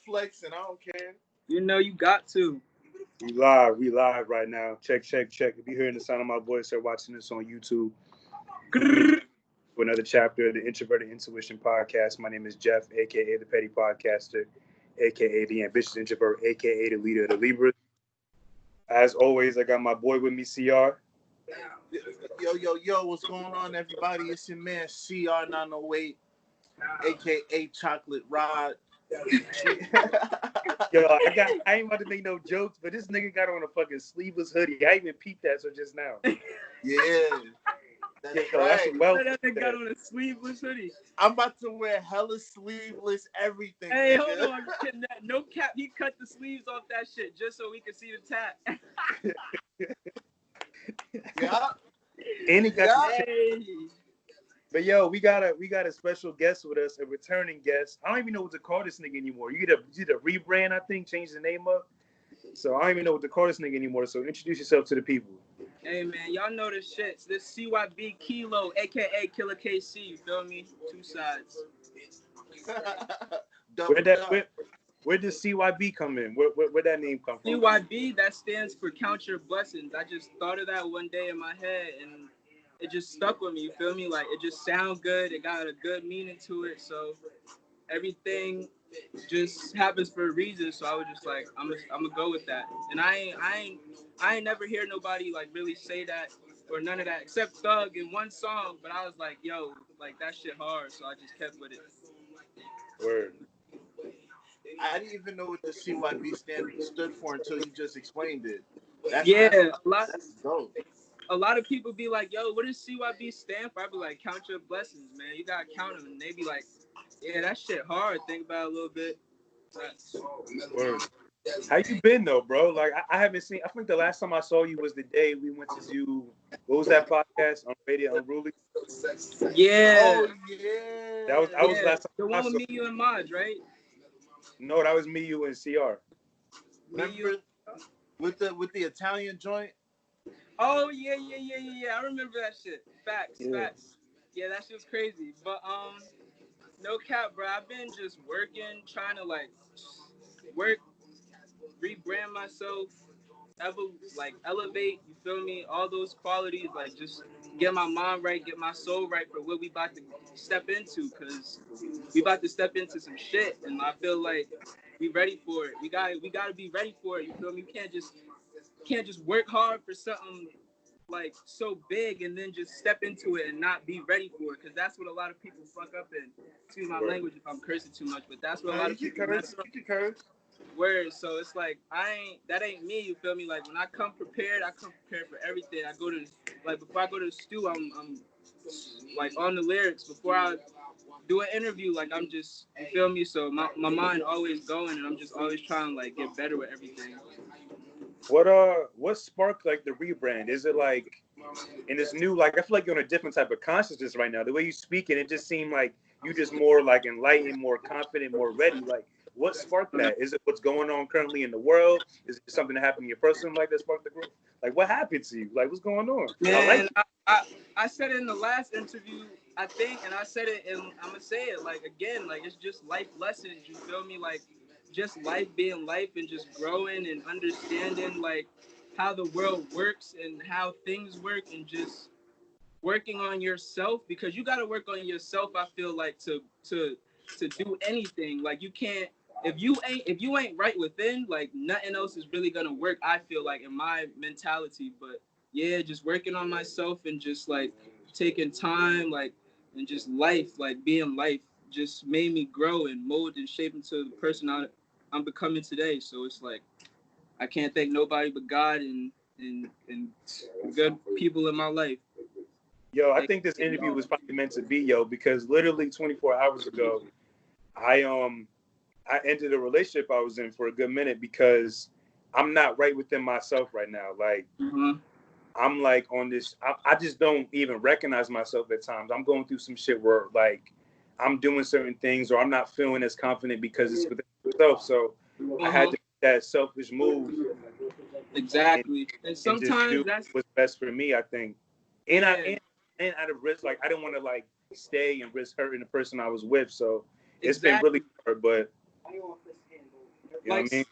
flexing. I don't care. You know you got to. We live right now. Check. If you're hearing the sound of my voice or watching this on YouTube, for another chapter of the Introverted Intuition Podcast. My name is Jeff, aka the Petty Podcaster, aka the Ambitious Introvert, aka the Leader of the Libras. As always, I got my boy with me, CR. Yo, what's going on, everybody? It's your man CR908, aka Chocolate Rod. Yo, I ain't about to make no jokes, but this nigga got on a fucking sleeveless hoodie. I even peeped that so just now. Yeah. That's right. That's that nigga got on a sleeveless hoodie. I'm about to wear hella sleeveless everything. Hey, hold on. No cap. He cut the sleeves off that shit just so we could see the tat. Yeah. And he got Hey. But yo, we got a special guest with us, a returning guest. I don't even know what to call this nigga anymore. You did a rebrand, I think, change the name up. So I don't even know what to call this nigga anymore. So introduce yourself to the people. Hey man, y'all know the shits. This CYB Kilo, aka Killer KC. You feel me? Two sides. Where does CYB come in? Where that name come from? CYB, that stands for Count Your Blessings. I just thought of that one day in my head and it just stuck with me. You feel me? Like it just sound good. It got a good meaning to it. So everything just happens for a reason. So I was just like, I'm gonna go with that. And I ain't never hear nobody like really say that or none of that except Thug in one song. But I was like, yo, like that shit hard. So I just kept with it. Word. I didn't even know what the CYB stood for until you just explained it. A lot of people be like, yo, what does CYB stand for? I be like, count your blessings, man. You gotta count them. And they be like, yeah, that shit hard. Think about it a little bit. Word. How you been though, bro? Like I haven't seen. I think the last time I saw you was the day we went to do. What was that podcast on Radio Unruly? Yeah. Oh yeah. That was last time. The one with me, you, and Maj, right? No, that was me, you, and CR. Remember with the Italian joint? Oh yeah. I remember that shit. Facts. Yeah, that shit was crazy. But no cap, bro. I've been just working, trying to like work, rebrand myself, elevate. You feel me? All those qualities, like just get my mind right, get my soul right for what we about to step into, cause we about to step into some shit, and I feel like we ready for it. We gotta be ready for it. You feel me? We can't just work hard for something like so big and then just step into it and not be ready for it, because that's what a lot of people fuck up in. Excuse my language if I'm cursing too much, but that's what a lot of people mess up. Words. So it's like that ain't me. You feel me? Like when I come prepared for everything. I go to before I go to the stew, I'm like on the lyrics before I do an interview. Like I'm just, you feel me? So my mind always going, and I'm just always trying to like get better with everything. What sparked like the rebrand? Is it like in this new, like I feel like you're on a different type of consciousness right now. The way you speak it just seemed like you just more like enlightened, more confident, more ready. Like what sparked that? Is it what's going on currently in the world? Is it something that happened in your personal life that sparked the growth? Like what happened to you? Like what's going on? Man, I said it in the last interview, I think, and I said it, and I'm gonna say it like again, like it's just life lessons. You feel me? Like just life being life and just growing and understanding like how the world works and how things work, and just working on yourself, because you got to work on yourself. I feel like to do anything, like you can't, if you ain't right within, like nothing else is really gonna work. I feel like in my mentality, but yeah, just working on myself and just like taking time, like, and just life, like being life, just made me grow and mold and shape into the person I'm becoming today. So it's like I can't thank nobody but God and good people in my life. Yo, I think this interview was probably meant to be, yo, because literally 24 hours ago, I ended a relationship I was in for a good minute because I'm not right within myself right now. Like, I'm like on this, I just don't even recognize myself at times. I'm going through some shit where like I'm doing certain things or I'm not feeling as confident because it's within myself. So I had to make that selfish move. Exactly. And sometimes that's what's best for me, I think. And and out of risk, like I didn't want to like stay and risk hurting the person I was with. So it's been really hard, but You know like what I mean?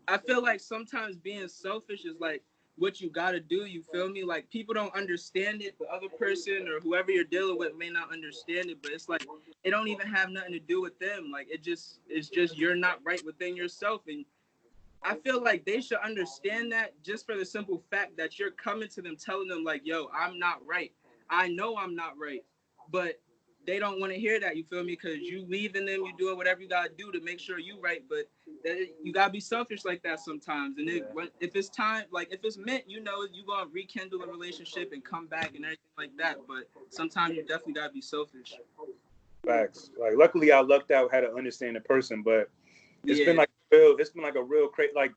I feel like sometimes being selfish is like what you gotta do. You feel me? Like people don't understand it. The other person or whoever you're dealing with may not understand it, but it's like it don't even have nothing to do with them. Like it's just you're not right within yourself, and I feel like they should understand that just for the simple fact that you're coming to them telling them like, yo, I'm not right. I know I'm not right. But they don't want to hear that, you feel me? Because you leaving them, you doing whatever you gotta do to make sure you right. But you gotta be selfish like that sometimes. And if it's time, like if it's meant, you know, you gonna rekindle a relationship and come back and everything like that. But sometimes you definitely gotta be selfish. Facts. Like, luckily, I lucked out, had to understand the person, but it's been like a real crazy, like,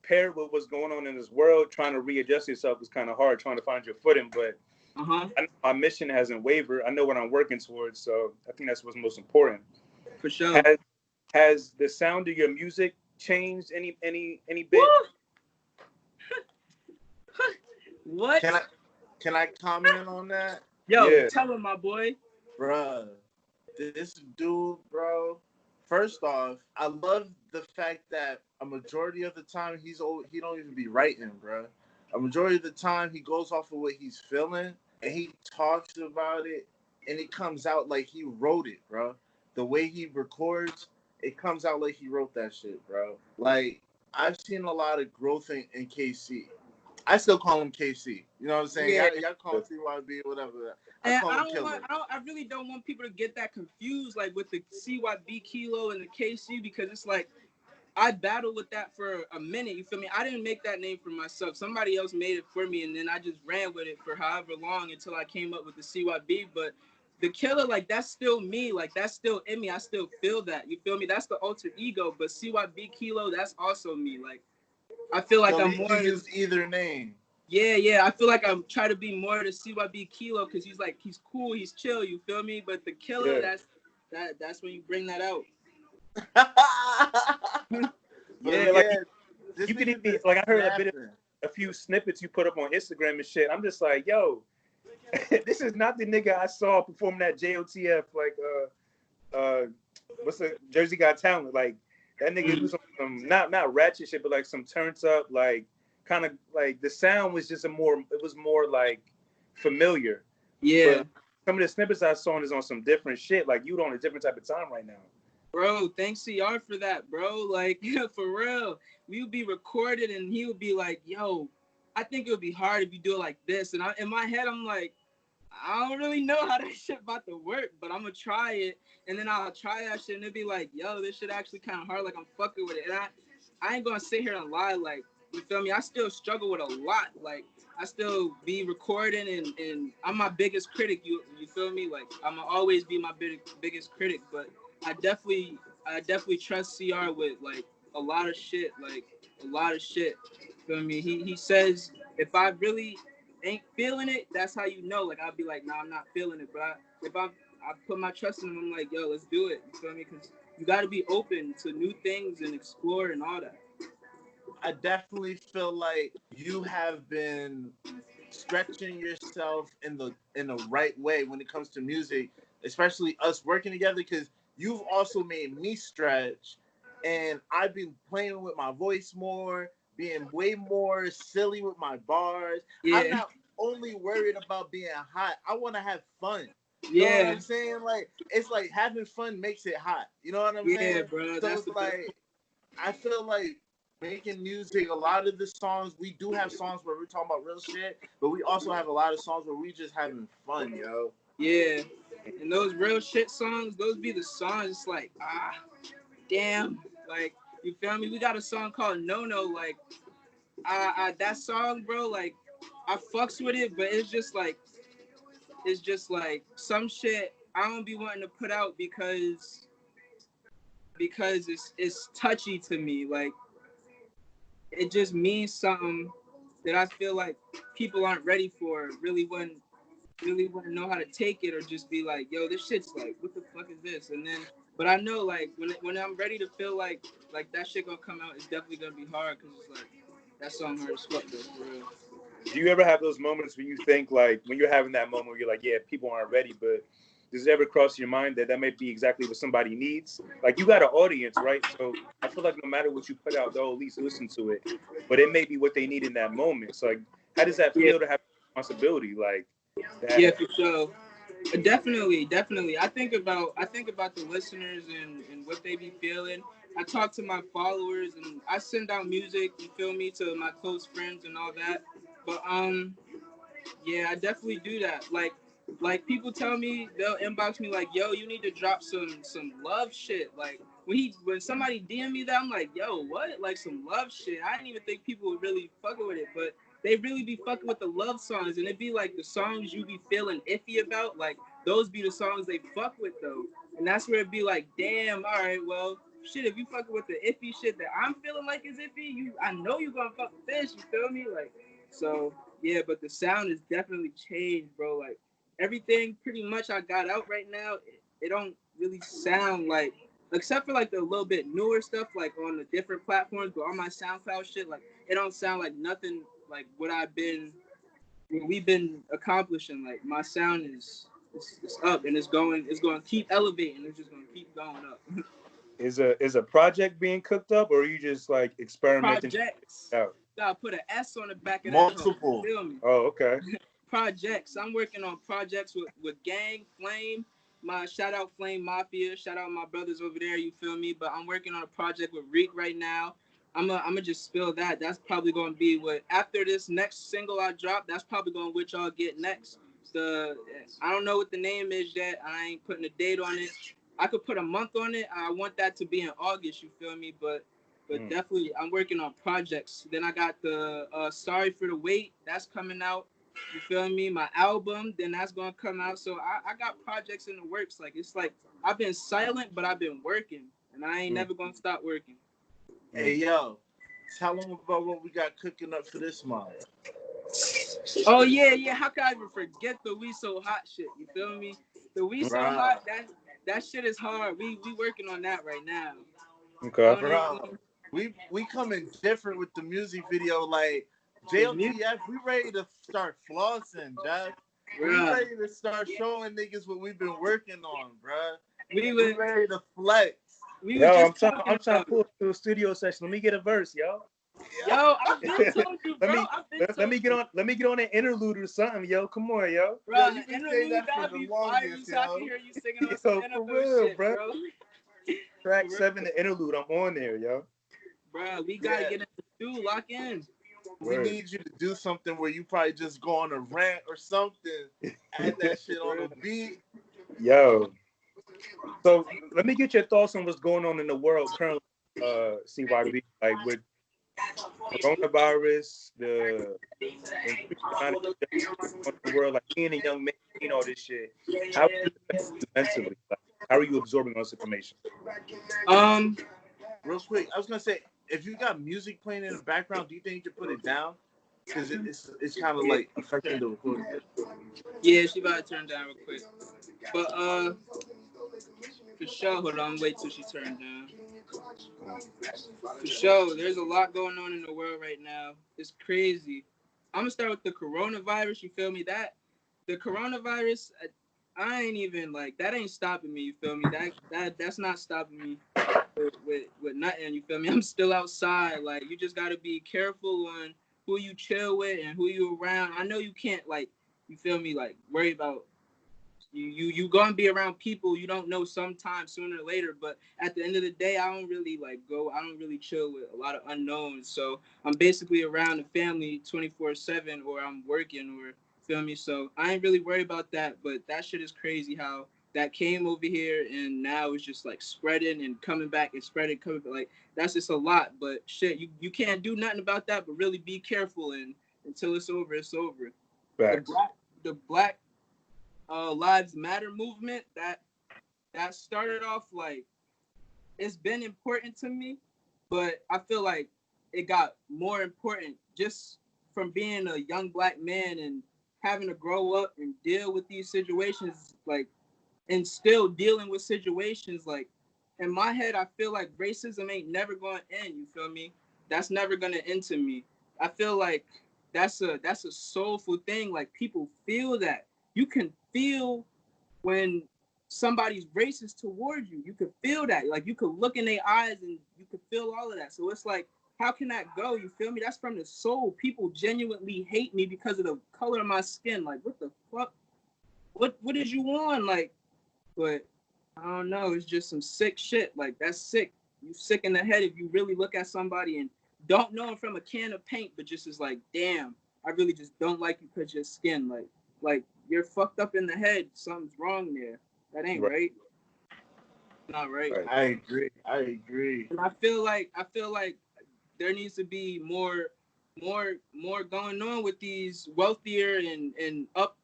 paired with what's going on in this world, trying to readjust yourself is kind of hard, trying to find your footing. But I know my mission hasn't wavered. I know what I'm working towards, so I think that's what's most important. For sure. Has the sound of your music changed any bit? What? Can I comment on that? Yo, tell him, my boy. Bruh, this dude, bro. First off, I love the fact that a majority of the time he don't even be writing, bro. A majority of the time he goes off of what he's feeling and he talks about it and it comes out like he wrote it, bro. The way he records, it comes out like he wrote that shit, bro. Like, I've seen a lot of growth in KC. I still call him KC. You know what I'm saying? Yeah. Y'all call him CYB or whatever. I really don't want people to get that confused, like with the CYB Kilo and the KC, because it's like I battled with that for a minute. You feel me? I didn't make that name for myself. Somebody else made it for me, and then I just ran with it for however long until I came up with the CYB. But the Killer, like, that's still me. Like, that's still in me. I still feel that. You feel me? That's the alter ego. But CYB Kilo, that's also me. Like, I feel like I'm more. Use either name. Yeah. I feel like I'm trying to be more to CYB Kilo because he's cool, he's chill. You feel me? But the Killer, that's when you bring that out. You could even like I heard a few snippets you put up on Instagram and shit. I'm just like, yo, this is not the nigga I saw performing at JOTF. Like, what's the Jersey Got Talent? Like that nigga was on some not ratchet shit, but like some turns up, like kind of like the sound was just it was more like familiar. Yeah. But some of the snippets I saw is on some different shit. Like you on a different type of time right now. Bro, thanks CR for that, bro. Like, for real. We would be recorded and he would be like, yo, I think it would be hard if you do it like this. And in my head, I'm like, I don't really know how that shit about to work, but I'm going to try it. And then I'll try that shit and it'd be like, yo, this shit actually kind of hard. Like, I'm fucking with it. And I ain't going to sit here and lie. Like, you feel me? I still struggle with a lot. Like, I still be recording and I'm my biggest critic. You feel me? Like, I'm going to always be my biggest critic, but I definitely trust CR with like a lot of shit. Feel me? He says if I really ain't feeling it, that's how you know. Like I'll be like, nah, I'm not feeling it. But if I put my trust in him, I'm like, yo, let's do it. You feel me? Because you got to be open to new things and explore and all that. I definitely feel like you have been stretching yourself in the right way when it comes to music, especially us working together, because you've also made me stretch, and I've been playing with my voice more, being way more silly with my bars. Yeah. I'm not only worried about being hot. I want to have fun. You know what I'm saying? Like, it's like having fun makes it hot. You know what I'm saying? Yeah, bro. So it's like, I feel like making music, a lot of the songs, we do have songs where we're talking about real shit, but we also have a lot of songs where we just having fun, yo. Yeah. And those real shit songs, those be the songs. It's like, damn. Like, you feel me? We got a song called No No. Like, that song, bro, like, I fucks with it, but it's just like some shit I don't be wanting to put out because it's touchy to me. Like, it just means something that I feel like people aren't ready for, really wouldn't know how to take it, or just be like, yo, this shit's like, what the fuck is this? And then, but I know, like, when I'm ready to feel like that shit gonna come out, it's definitely gonna be hard, because it's like, that song hard as fuck, though, for real. Do you ever have those moments when you think, like, when you're having that moment where you're like, yeah, people aren't ready, but does it ever cross your mind that that might be exactly what somebody needs? Like, you got an audience, right? So I feel like no matter what you put out, they'll at least listen to it. But it may be what they need in that moment. So, like, how does that Yeah. feel to have responsibility like that? Yeah, for sure. Definitely. I think about the listeners and what they be feeling. I talk to my followers and I send out music, you feel me, to my close friends and all that. But yeah, I definitely do that. Like people tell me, they'll inbox me like, "Yo, you need to drop some love shit." Like when somebody DM me that, I'm like, "Yo, what? Like some love shit?" I didn't even think people would really fucking with it, but they really be fucking with the love songs, and it be like the songs you be feeling iffy about. Like those be the songs they fuck with though, and that's where it be like, "Damn, all right, well, shit. If you fucking with the iffy shit that I'm feeling like is iffy, I know you gonna fuck with this. You feel me? Like so." Yeah, but the sound has definitely changed, bro. Like everything pretty much I got out right now, it don't really sound like, except for like the little bit newer stuff like on the different platforms, but on my SoundCloud shit, like it don't sound like nothing like what we've been accomplishing. Like my sound it's up and it's going to keep elevating. It's just going to keep going up. Is a project being cooked up, or are you just like experimenting Projects. out? Gotta put an S on the back of Multiple. that. Feel me? Oh, okay. Projects. I'm working on projects with Gang, Flame, my shout out Flame Mafia, shout out my brothers over there, you feel me? But I'm working on a project with Reek right now. I'm just spill that. That's probably gonna be what after this next single I drop, that's probably gonna what y'all get next. I don't know what the name is yet. I ain't putting a date on it. I could put a month on it. I want that to be in August, you feel me? But definitely I'm working on projects. Then I got the Sorry for the Wait, that's coming out. You feel me? My album, then that's gonna come out. So I got projects in the works. Like it's like I've been silent, but I've been working, and I ain't never gonna stop working. Hey yo, tell them about what we got cooking up for this month. Oh yeah. How could I even forget the We So Hot shit? You feel me? The We So Hot, that shit is hard. We working on that right now. Okay. Bro, we coming different with the music video. Like JLTF, we ready to start flossing, Jeff. We ready to start showing niggas what we've been working on, bro. We ready to flex. I'm trying to pull to a studio session. Let me get a verse, yo. Yo, I've been told you, bro. let me get on an interlude or something, yo. Come on, yo. Bro, Yo, you been saying that for the longest, so I can hear you singing on some for real, shit, bro. Track 7, the interlude. I'm on there, yo. Bro, we gotta get in the stew, lock in. We need you to do something where you probably just go on a rant or something, add that shit on a beat. Yo. So let me get your thoughts on what's going on in the world currently, CYB, like with coronavirus, the world, like being a young man, all this shit. How are you mentally? Like, how are you absorbing all this information? Real quick, I was gonna say, if you got music playing in the background, do you think you can put it down? Because it's kind of like affecting the recording. Yeah, she about to turn down real quick. But for sure, hold on, wait till she turns down. For sure, there's a lot going on in the world right now. It's crazy. I'm gonna start with the coronavirus. You feel me? The coronavirus, I ain't even like that. Ain't stopping me. You feel me? That's not stopping me with nothing. You feel me? I'm still outside. Like you just gotta be careful on who you chill with and who you around. I know you can't like, you feel me? Like worry about. You gonna be around people you don't know sometime sooner or later, but at the end of the day, I don't really chill with a lot of unknowns. So I'm basically around the family 24/7, or I'm working, or feel me. So I ain't really worried about that. But that shit is crazy how that came over here and now it's just like spreading and coming back and spreading, coming back. Like that's just a lot. But shit, you can't do nothing about that. But really be careful, and until it's over, it's over. Facts. The black Lives Matter movement that started off like it's been important to me, but I feel like it got more important just from being a young black man and having to grow up and deal with these situations, like, and still dealing with situations like in my head, I feel like racism ain't never going to end. You feel me? That's never going to end to me. I feel like that's a soulful thing. Like people feel that. You can feel when somebody's racist towards you. You could feel that. Like you could look in their eyes and you could feel all of that. So it's like, how can that go? You feel me? That's from the soul. People genuinely hate me because of the color of my skin. Like, what the fuck? What did you want? Like, but I don't know. It's just some sick shit. Like, that's sick. You sick in the head if you really look at somebody and don't know them from a can of paint, but just is like, damn, I really just don't like you because your skin. Like you're fucked up in the head. Something's wrong there. That ain't right. Not right. I agree. And I feel like there needs to be more going on with these wealthier and up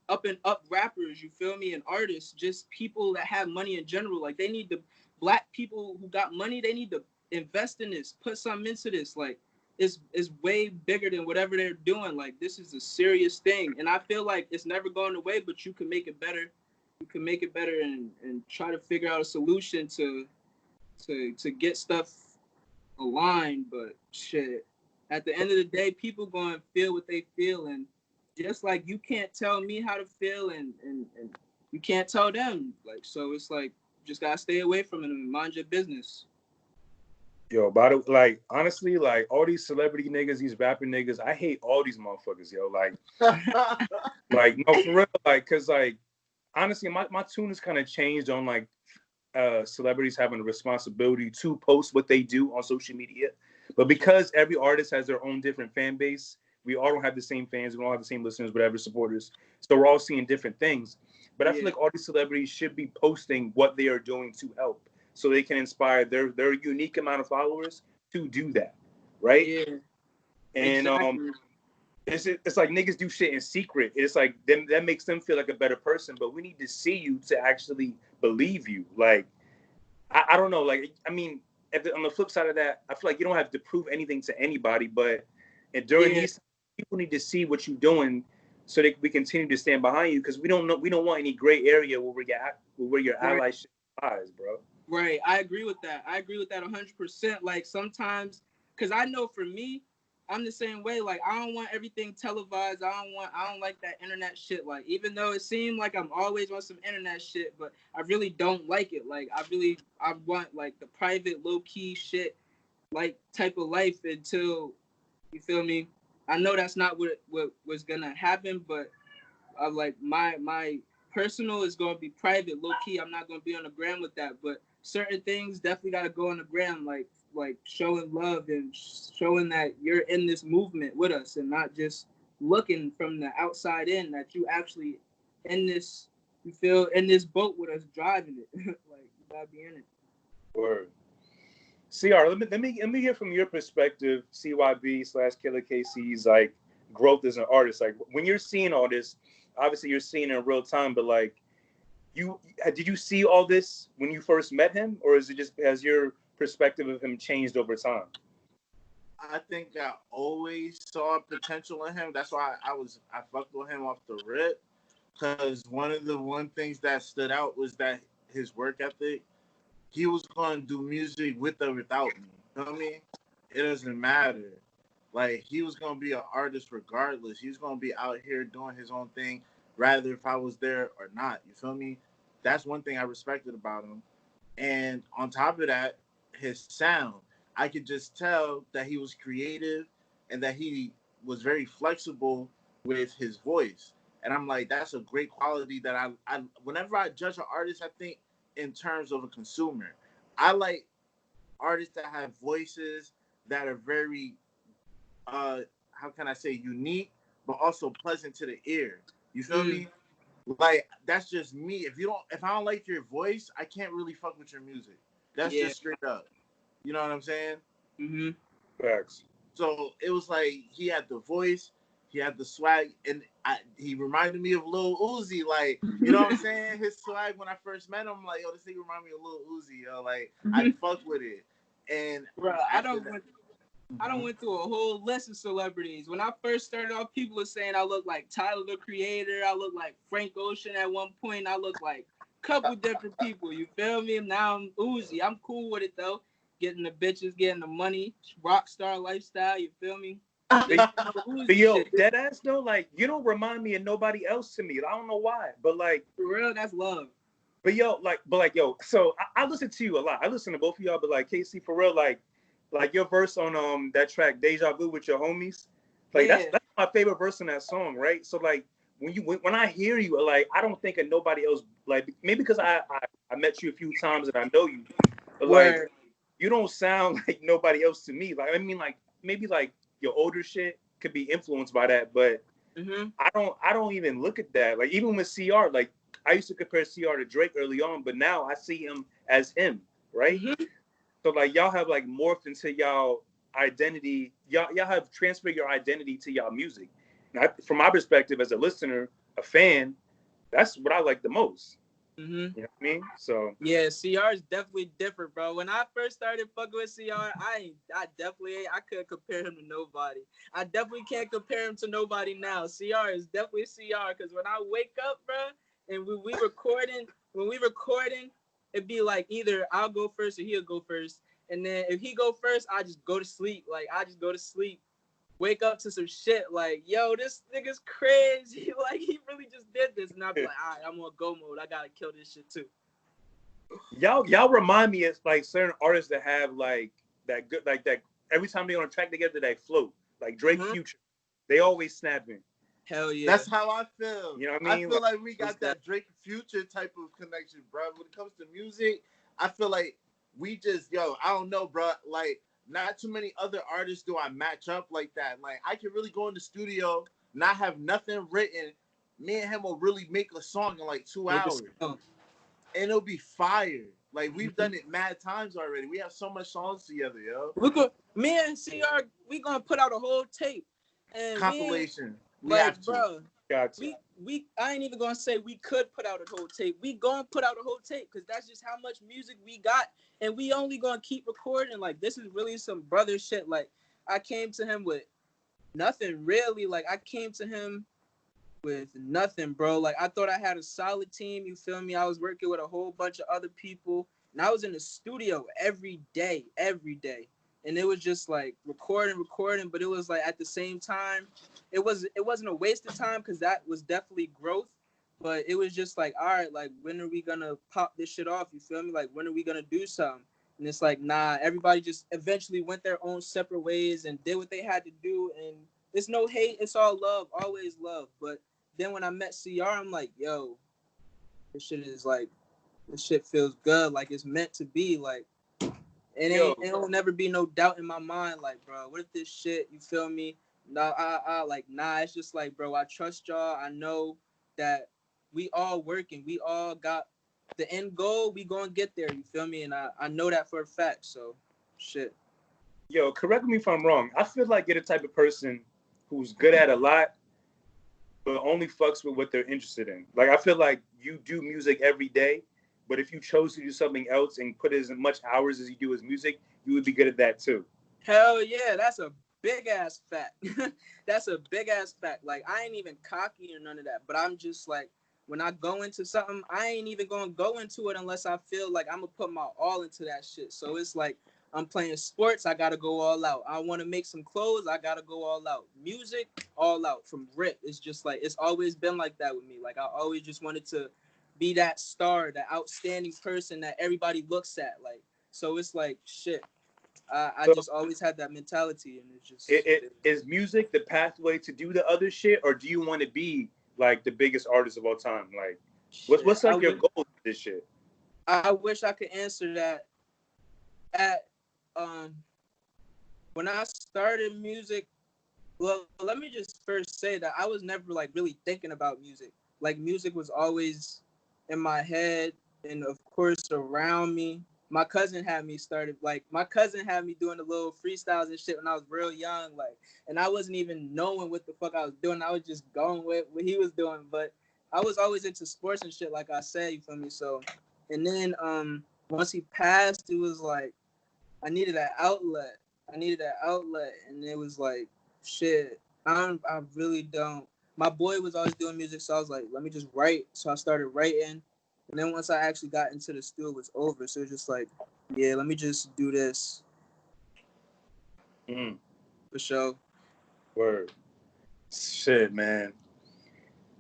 rappers, you feel me, and artists, just people that have money in general. Like they need black people who got money, they need to invest in this, put something into this. Like it's way bigger than whatever they're doing. Like this is a serious thing. And I feel like it's never going away, but you can make it better. You can make it better and try to figure out a solution to get stuff aligned. But shit, at the end of the day, people going to feel what they feel, and just like you can't tell me how to feel, and you can't tell them. Like, so it's like just gotta stay away from it and mind your business. Yo, like honestly, like all these celebrity niggas, these rapping niggas, I hate all these motherfuckers, yo. Like, like no, for real, like, cause like honestly, my tune has kind of changed on like celebrities having a responsibility to post what they do on social media. But because every artist has their own different fan base, we all don't have the same fans, we don't have the same listeners, whatever, supporters. So we're all seeing different things. But I feel like all these celebrities should be posting what they are doing to help, so they can inspire their unique amount of followers to do that, right? Yeah. And exactly. It's like niggas do shit in secret. It's like that makes them feel like a better person, but we need to see you to actually believe you. Like, I don't know. Like, I mean, on the flip side of that, I feel like you don't have to prove anything to anybody, but during these, people need to see what you're doing so that we continue to stand behind you, because we don't want any gray area where your allyship lies, bro. Right. I agree with that. 100%. Like sometimes, because I know for me, I'm the same way. Like I don't want everything televised. I don't like that internet shit. Like even though it seemed like I'm always on some internet shit, but I really don't like it. Like I want like the private, low key shit, like type of life until, you feel me? I know that's not what was gonna happen, but I like my personal is gonna be private, low key. I'm not gonna be on the gram with that, but certain things definitely gotta go on the gram, like showing love and showing that you're in this movement with us and not just looking from the outside in, that you actually in this, you feel in this boat with us driving it. Like you gotta be in it. Word. CR, let me hear from your perspective, CYB/Killer KC's like growth as an artist. Like when you're seeing all this, obviously you're seeing it in real time, but like did you see all this when you first met him, or is it just has your perspective of him changed over time? I think I always saw potential in him. That's why I fucked with him off the rip, because one things that stood out was that his work ethic. He was going to do music with or without me. You know what I mean? It doesn't matter. Like, he was going to be an artist regardless. He was going to be out here doing his own thing, rather if I was there or not. You feel me? That's one thing I respected about him. And on top of that, his sound. I could just tell that he was creative and that he was very flexible with his voice. And I'm like, that's a great quality that I whenever I judge an artist, I think in terms of a consumer. I like artists that have voices that are very how can I say, unique, but also pleasant to the ear. You feel me? Like that's just me. If I don't like your voice, I can't really fuck with your music. That's just straight up. You know what I'm saying? Mm-hmm. Facts. So it was like he had the voice, he had the swag, and he reminded me of Lil Uzi. Like, you know what I'm saying? His swag when I first met him, I'm like, yo, this nigga remind me of Lil Uzi. Yo, like I fucked with it. And bro, I don't went through a whole list of celebrities. When I first started off, people were saying I look like Tyler the Creator. I look like Frank Ocean at one point. I look like a couple different people. You feel me? Now I'm Uzi. I'm cool with it though. Getting the bitches, getting the money, rock star lifestyle. You feel me? But yo, that ass though, like you don't remind me of nobody else to me. I don't know why, but like for real, that's love. But yo, yo, so I listen to you a lot. I listen to both of y'all, but like Casey, for real, like your verse on that track Deja Vu with your homies, like Yeah. that's my favorite verse in that song, right? So like when I hear you, like I don't think of nobody else. Like maybe because I met you a few times and I know you, but like Word. you don't sound like nobody else to me. Like I mean, like maybe like your older shit could be influenced by that, but Mm-hmm. I don't even look at that. Like even with CR, like I used to compare CR to Drake early on, but now I see him as him, right? Mm-hmm. So like y'all have like morphed into y'all identity. Y'all have transferred your identity to y'all music. Now, from my perspective as a listener, a fan, that's what I like the most. Mm-hmm. You know what I mean? So Yeah, CR is definitely different, bro. When I first started fucking with CR, I couldn't compare him to nobody. I definitely can't compare him to nobody now. CR is definitely CR because when I wake up, bro, and when we recording, it'd be like either I'll go first or he'll go first. And then if he go first, I just go to sleep. Like I just go to sleep, wake up to some shit like, yo, this nigga's crazy. Like he really just did this. And I'd be like, all right, I'm on go mode. I gotta kill this shit too. y'all remind me of like certain artists that have like that good like that every time they on a track together they float. Like Drake Mhm. Future. They always snapping. Hell yeah. That's how I feel. You know what I mean? I feel like we What's got that Drake Future type of connection, bro. When it comes to music, I feel like we just, I don't know, bro. Like, not too many other artists do I match up like that. Like, I can really go in the studio, not have nothing written. Me and him will really make a song in like 2 hours, and it'll be fire. Like, we've done it mad times already. We have so much songs together, yo. Me and CR, we gonna put out a whole tape, and Compilation. We like, have to. bro, Gotcha. I ain't even gonna say we could put out a whole tape. We gonna put out a whole tape because that's just how much music we got, and we only gonna keep recording. Like, this is really some brother shit. Like, I came to him with nothing really. Like, I came to him with nothing, bro. Like, I thought I had a solid team. You feel me? I was working with a whole bunch of other people, and I was in the studio every day. And it was just like recording, but it was like at the same time, it wasn't a waste of time because that was definitely growth. But it was just like, all right, like when are we gonna pop this shit off? You feel me? Like when are we gonna do something? And it's like, nah, everybody just eventually went their own separate ways and did what they had to do. And it's no hate, it's all love, always love. But then when I met CR, I'm like, yo, this shit feels good. Like it's meant to be. Like it'll never be no doubt in my mind. Like, bro, what if this shit, you feel me? No, nah, it's just like, bro, I trust y'all. I know that we all working. We all got the end goal. We gonna get there, you feel me? And I know that for a fact. So, shit. Yo, correct me if I'm wrong. I feel like you're the type of person who's good at a lot, but only fucks with what they're interested in. Like, I feel like you do music every day, but if you chose to do something else and put as much hours as you do as music, you would be good at that too. Hell yeah, that's a big ass fact. That's a big ass fact. Like I ain't even cocky or none of that, but I'm just like when I go into something, I ain't even gonna go into it unless I feel like I'm gonna put my all into that shit. So it's like I'm playing sports, I gotta go all out. I want to make some clothes, I gotta go all out. Music, all out from rip. It's just like it's always been like that with me. Like I always just wanted to be that star, that outstanding person that everybody looks at. Like so, it's like shit. I So just always had that mentality, and it's just. is music the pathway to do the other shit, or do you want to be like the biggest artist of all time? Like, what's like your goal with this shit? I wish I could answer that. At when I started music, well, let me just first say that I was never like really thinking about music. Like music was always in my head, and of course around me. My cousin had me doing the little freestyles and shit when I was real young, like, and I wasn't even knowing what the fuck I was doing. I was just going with what he was doing, but I was always into sports and shit, like I said, you feel me? So, and then once he passed, it was like I needed that outlet. And it was like, shit. I really don't. My boy was always doing music, so I was like, let me just write. So I started writing, and then once I actually got into the studio, it was over. So it was just like, yeah, let me just do this for sure. Word. Shit, man.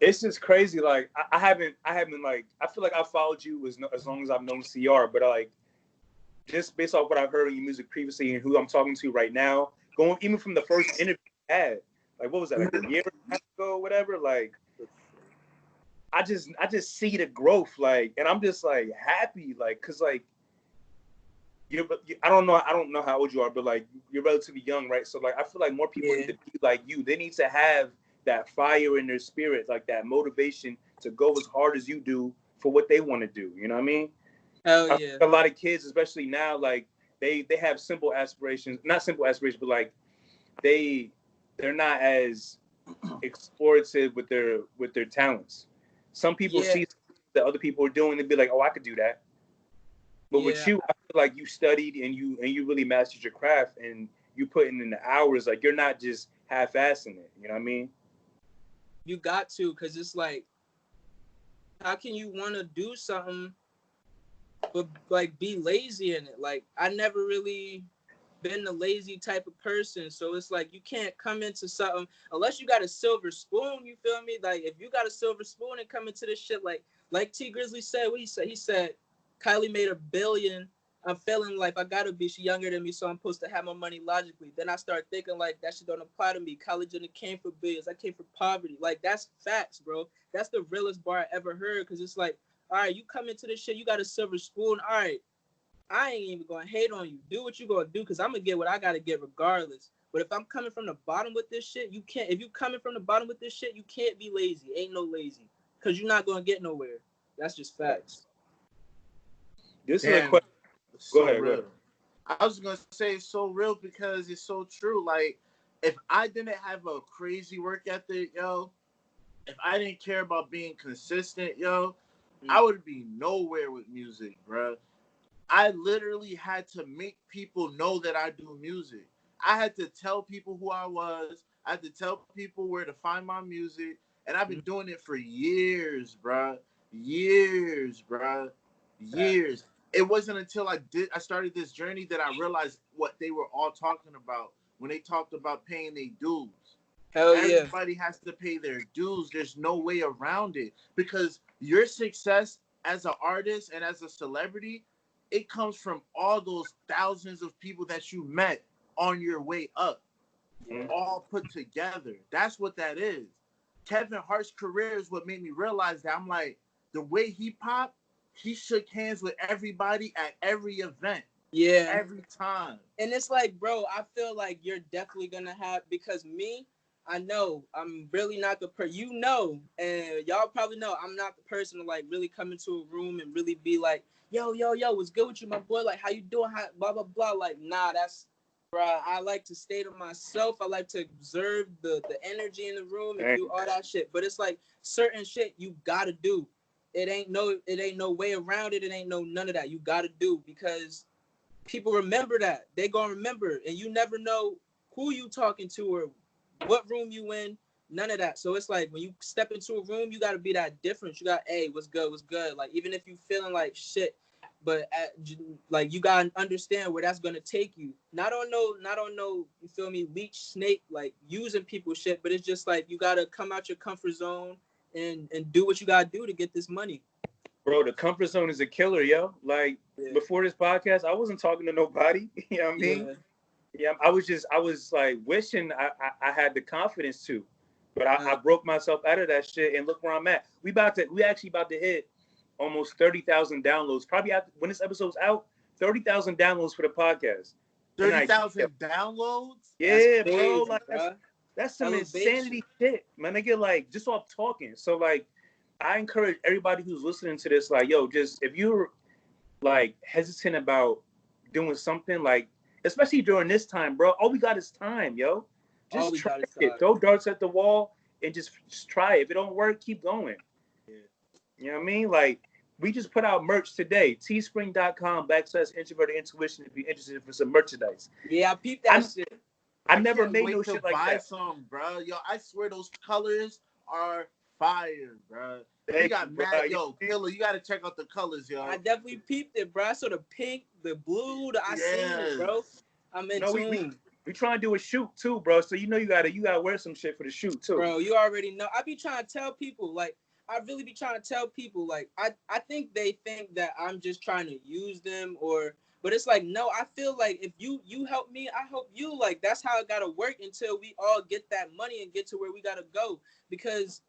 It's just crazy. Like I haven't like I feel like I followed you as long as I've known CR, but like just based off what I've heard in your music previously and who I'm talking to right now, going even from the first interview I had, like what was that, like a year ago or whatever, like I just see the growth, like, and I'm just like happy, like, cause like I don't know how old you are, but like you're relatively young, right? So like I feel like more people need to be like you. They need to have that fire in their spirit, like that motivation to go as hard as you do for what they want to do. You know what I mean? Hell yeah. A lot of kids, especially now, like they have simple aspirations, not simple aspirations, but like they're not as explorative with their talents. Some people see that other people are doing and be like, oh, I could do that. But with you, I feel like you studied and you really mastered your craft and you putting in the hours. Like you're not just half-assing it. You know what I mean? You got to, because it's like, how can you want to do something but like be lazy in it? Like I never really been the lazy type of person, so it's like you can't come into something unless you got a silver spoon. You feel me? Like if you got a silver spoon and come into this shit, like T Grizzly said, what he said Kylie made $1 billion. I'm feeling like I gotta be, she younger than me, so I'm supposed to have my money logically. Then I start thinking like that shit don't apply to me. College didn't came for billions. I came for poverty. Like that's facts, bro. That's the realest bar I ever heard. Cause it's like, all right, you come into this shit, you got a silver spoon. All right, I ain't even gonna hate on you. Do what you gonna do, cause I'm gonna get what I gotta get regardless. But if I'm coming from the bottom with this shit, you can't. If you coming from the bottom with this shit, you can't be lazy. Ain't no lazy, cause you're not gonna get nowhere. That's just facts. This is a question. Go ahead. I was gonna say it's so real because it's so true. Like, if I didn't have a crazy work ethic, yo, if I didn't care about being consistent, yo, I would be nowhere with music, bro. I literally had to make people know that I do music. I had to tell people who I was. I had to tell people where to find my music, and I've been doing it for years, bro. Years, bro. Years. It wasn't until I started this journey that I realized what they were all talking about when they talked about paying their dues. Hell yeah. Everybody has to pay their dues. There's no way around it because your success as an artist and as a celebrity, it comes from all those thousands of people that you met on your way up, all put together. That's what that is. Kevin Hart's career is what made me realize that. I'm like, the way he popped, he shook hands with everybody at every event. Yeah. Every time. And it's like, bro, I feel like you're definitely going to have, because me, I know I'm really not the person, you know, and y'all probably know I'm not the person to like really come into a room and really be like, yo, what's good with you, my boy? Like, how you doing? How, blah, blah, blah. Like, nah, that's, bro, I like to stay to myself. I like to observe the energy in the room and do all that shit. But it's like certain shit you got to do. It ain't no way around it. It ain't no none of that. You got to do because people remember that. They gonna remember, and you never know who you talking to or what room you in. None of that. So it's like when you step into a room, you gotta be that different. You got, hey, what's good? Like even if you feeling like shit, but like you gotta understand where that's gonna take you. Not on no, you feel me, leech snake like using people's shit, but it's just like you gotta come out your comfort zone and do what you gotta do to get this money. Bro, the comfort zone is a killer, yo. Like before this podcast, I wasn't talking to nobody. You know what I mean? Yeah, I was like wishing I had the confidence to, but I broke myself out of that shit and look where I'm at. We actually about to hit almost 30,000 downloads. Probably after, when this episode's out, 30,000 downloads for the podcast. 30,000 downloads? Yeah, bro. Like that's some insanity shit, man. They get like just off talking. So like, I encourage everybody who's listening to this, like, yo, just if you're like hesitant about doing something, like, especially during this time, bro, all we got is time, yo. Just try it. Throw darts at the wall and just try it. If it don't work, keep going. Yeah. You know what I mean? Like, we just put out merch today. teespring.com/introverted intuition if you're interested for some merchandise. Yeah, I peeped that shit. I never made no shit like that. Some, bro. Yo, I swear those colors are fire, bro. You got mad, yo, Killer. You gotta check out the colors, yo. I definitely peeped it, bro. I saw the pink, the blue. I seen it, bro. I'm in tune. We trying to do a shoot too, bro. So you know you gotta wear some shit for the shoot too. Bro, you already know. I be trying to tell people, like, I really be trying to tell people, like, I think they think that I'm just trying to use them, but it's like, no, I feel like if you help me, I help you. Like, that's how it gotta work until we all get that money and get to where we gotta go. Because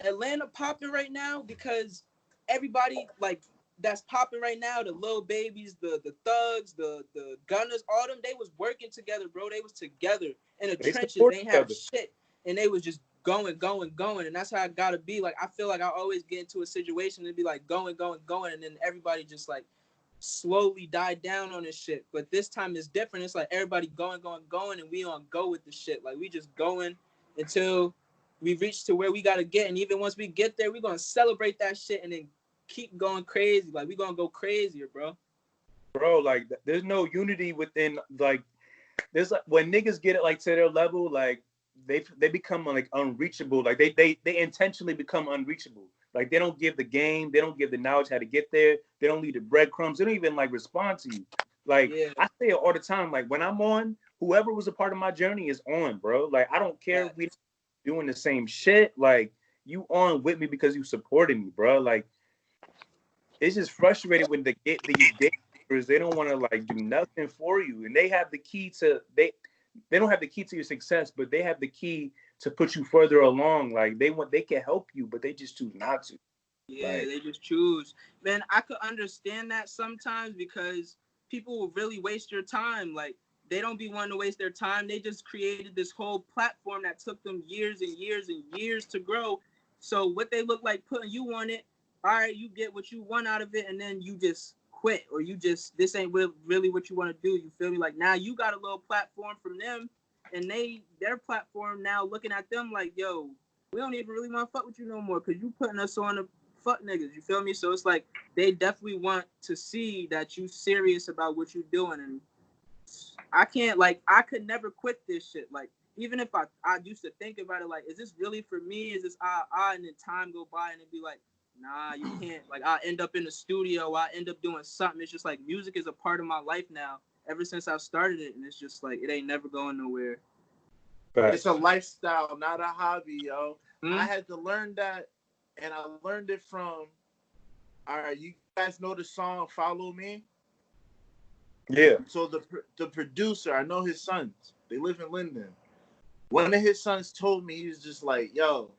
Atlanta popping right now, because everybody, like, that's popping right now, the Lil Babies, the Thugs, the Gunners, all them, they was working together, bro. They was together in the trenches. They ain't have shit, and they was just going, and that's how I gotta be. Like, I feel like I always get into a situation and be like going, and then everybody just like slowly died down on this shit. But this time it's different. It's like everybody going, and we on go with the shit. Like, we just going until we reach to where we gotta get, and even once we get there, we gonna celebrate that shit and then keep going crazy. Like, we gonna go crazier, bro. Like, there's no unity within, like, there's like, when niggas get it like to their level, like they become like unreachable. Like they intentionally become unreachable. Like, they don't give the game, they don't give the knowledge how to get there, they don't leave the breadcrumbs, they don't even like respond to you. Like, yeah. I say it all the time, like, when I'm on, whoever was a part of my journey is on, bro. Like, I don't care if we doing the same shit. Like, you on with me because you supported me, bro. Like, it's just frustrating when these gators, they don't want to like do nothing for you, and they have the key to they don't have the key to your success, but they have the key to put you further along. Like, they can help you, but they just choose not to. Yeah, like, they just choose. Man, I could understand that sometimes because people will really waste your time. Like, they don't be wanting to waste their time. They just created this whole platform that took them years and years and years to grow. So what they look like putting you on it, all right, you get what you want out of it, and then you just quit, or you just, this ain't really what you want to do. You feel me? Like, now you got a little platform from them, and their platform now looking at them like, yo, we don't even really want to fuck with you no more because you putting us on the fuck niggas. You feel me? So it's like they definitely want to see that you serious about what you're doing, and I can't, like, I could never quit this shit. Like, even if I used to think about it, like, is this really for me? Is this and then time go by and it'd be like, nah, you can't. Like, I end up in the studio, I end up doing something. It's just like music is a part of my life now ever since I started it, and it's just like it ain't never going nowhere. It's a lifestyle, not a hobby, yo. I had to learn that, and I learned it from, all right, you guys know the song Follow Me? Yeah. So the producer, I know his sons. They live in Linden. One of his sons told me, he was just like, yo,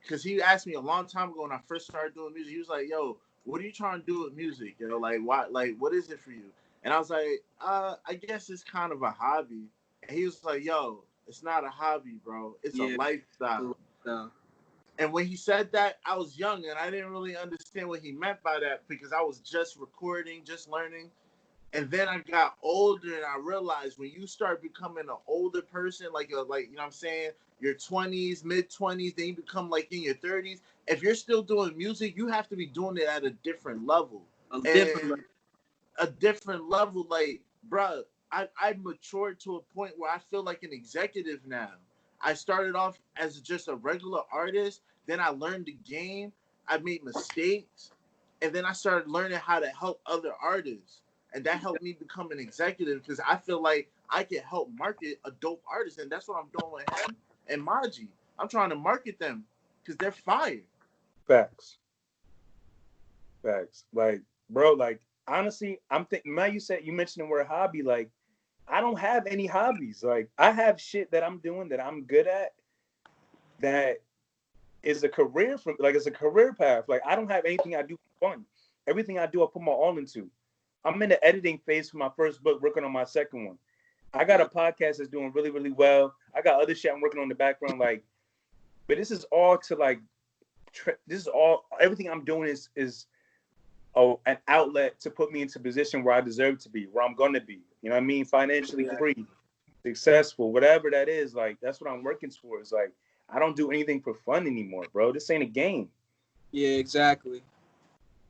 because he asked me a long time ago when I first started doing music, he was like, yo, what are you trying to do with music? You know, like, why, like, what is it for you? And I was like, I guess it's kind of a hobby. And he was like, yo, it's not a hobby, bro. It's a lifestyle. And when he said that, I was young and I didn't really understand what he meant by that because I was just recording, just learning. And then I got older and I realized when you start becoming an older person, like you know what I'm saying, your 20s, mid-20s, then you become like in your 30s. If you're still doing music, you have to be doing it at a different level. A different level. Like, bro, I matured to a point where I feel like an executive now. I started off as just a regular artist. Then I learned the game. I made mistakes. And then I started learning how to help other artists. And that helped me become an executive because I feel like I can help market a dope artist. And that's what I'm doing with him and Maji. I'm trying to market them because they're fire. Facts. Like, bro, like, honestly, I'm thinking, now you mentioned the word hobby. Like, I don't have any hobbies. Like, I have shit that I'm doing that I'm good at that is a career for, like, it's a career path. Like, I don't have anything I do for fun. Everything I do, I put my all into. I'm in the editing phase for my first book, working on my second one. I got a podcast that's doing really, really well. I got other shit I'm working on in the background. Like, but this is all to like, everything I'm doing is an outlet to put me into a position where I deserve to be, where I'm going to be. You know what I mean? Financially free, successful, whatever that is. Like, that's what I'm working towards. Like, I don't do anything for fun anymore, bro. This ain't a game. Yeah, exactly.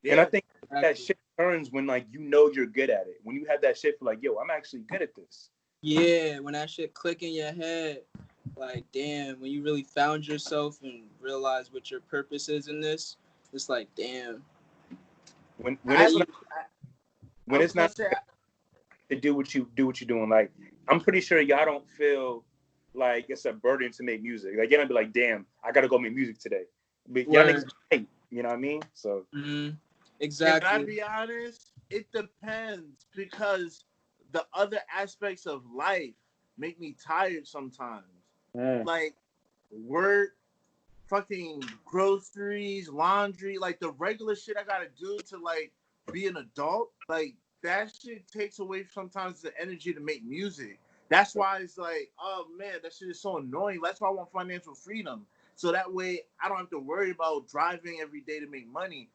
And I think that shit turns when, like, you know you're good at it. When you have that shit for, like, yo, I'm actually good at this. Yeah, when that shit click in your head, like, damn, when you really found yourself and realize what your purpose is in this, it's like, damn. When it's not to do what you're doing, like, I'm pretty sure y'all don't feel like it's a burden to make music. Like, you don't be like, damn, I gotta go make music today. But y'all niggas hate, you know what I mean? So exactly. Can I be honest? It depends because the other aspects of life make me tired sometimes. Like work, fucking groceries, laundry, like the regular shit I gotta do to like be an adult. Like that shit takes away sometimes the energy to make music. That's why it's like, oh man, that shit is so annoying. That's why I want financial freedom. So that way I don't have to worry about driving every day to make money.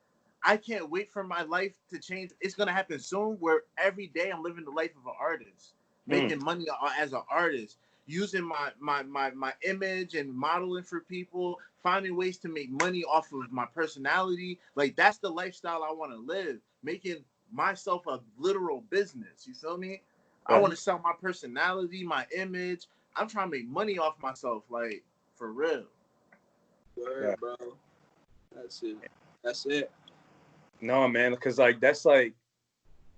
I can't wait for my life to change. It's gonna happen soon where every day I'm living the life of an artist, making money as an artist, using my image and modeling for people, finding ways to make money off of my personality. Like that's the lifestyle I want to live, making myself a literal business. You feel me? I want to sell my personality, my image. I'm trying to make money off myself, like for real. Word, bro. That's it. That's it. No, man, because like that's like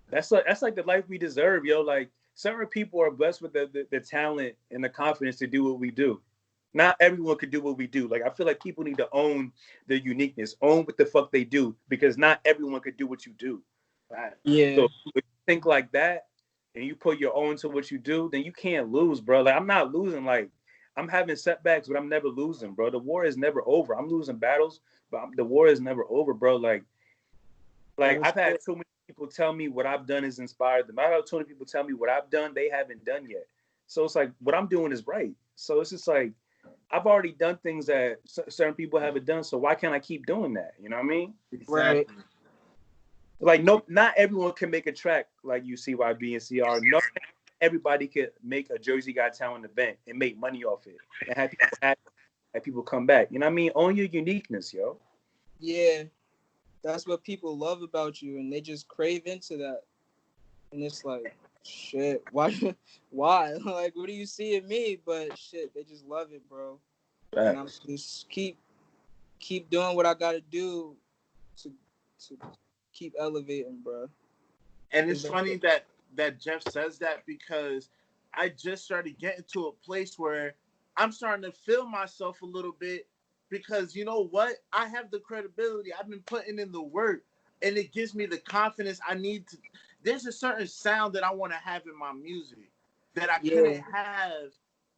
the life we deserve, yo. Like certain people are blessed with the talent and the confidence to do what we do. Not everyone could do what we do. Like I feel like people need to own their uniqueness, own what the fuck they do, because not everyone could do what you do. Right. Yeah. So if you think like that and you put your own to what you do, then you can't lose, bro. Like I'm not losing. Like I'm having setbacks, but I'm never losing, bro. The war is never over. I'm losing battles, but the war is never over, bro. Like I've had too many people tell me what I've done has inspired them. I've had too many people tell me what I've done they haven't done yet. So it's like what I'm doing is right. So it's just like I've already done things that certain people haven't done. So why can't I keep doing that? You know what I mean? Right. Like no, not everyone can make a track like you CYB and CR. No, everybody could make a Jersey Got Talent event and make money off it and have people come back. You know what I mean? Own your uniqueness, yo. Yeah. That's what people love about you, and they just crave into that. And it's like, shit, why? Like, what do you see in me? But shit, they just love it, bro. Right. And I'm just keep doing what I gotta do to keep elevating, bro. And it's funny that Jeff says that because I just started getting to a place where I'm starting to feel myself a little bit because you know what? I have the credibility. I've been putting in the work and it gives me the confidence I need to. There's a certain sound that I want to have in my music that I couldn't have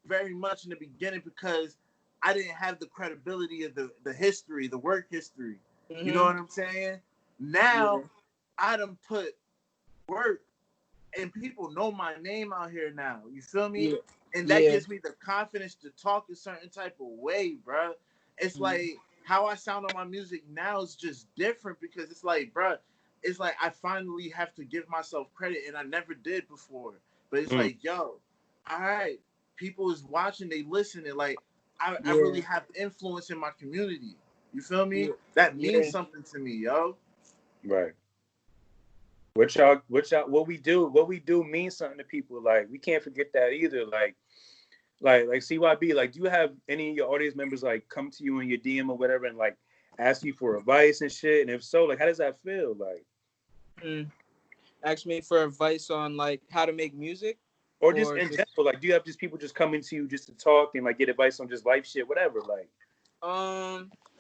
very much in the beginning because I didn't have the credibility of the history, the work history. You know what I'm saying? Now I done put work and people know my name out here now. You feel me? And that gives me the confidence to talk a certain type of way, bro. It's like how I sound on my music now is just different because it's like, bro, it's like I finally have to give myself credit and I never did before. But it's like, yo, all right, people is watching, they listen, and like I really have influence in my community. You feel me? That means something to me, yo. Right. What we do means something to people. Like we can't forget that either. Like CYB, like do you have any of your audience members like come to you in your DM or whatever and like ask you for advice and shit? And if so, like how does that feel? Like ask me for advice on like how to make music? Or just in general, like do you have just people just coming to you just to talk and like get advice on just life shit, whatever? Like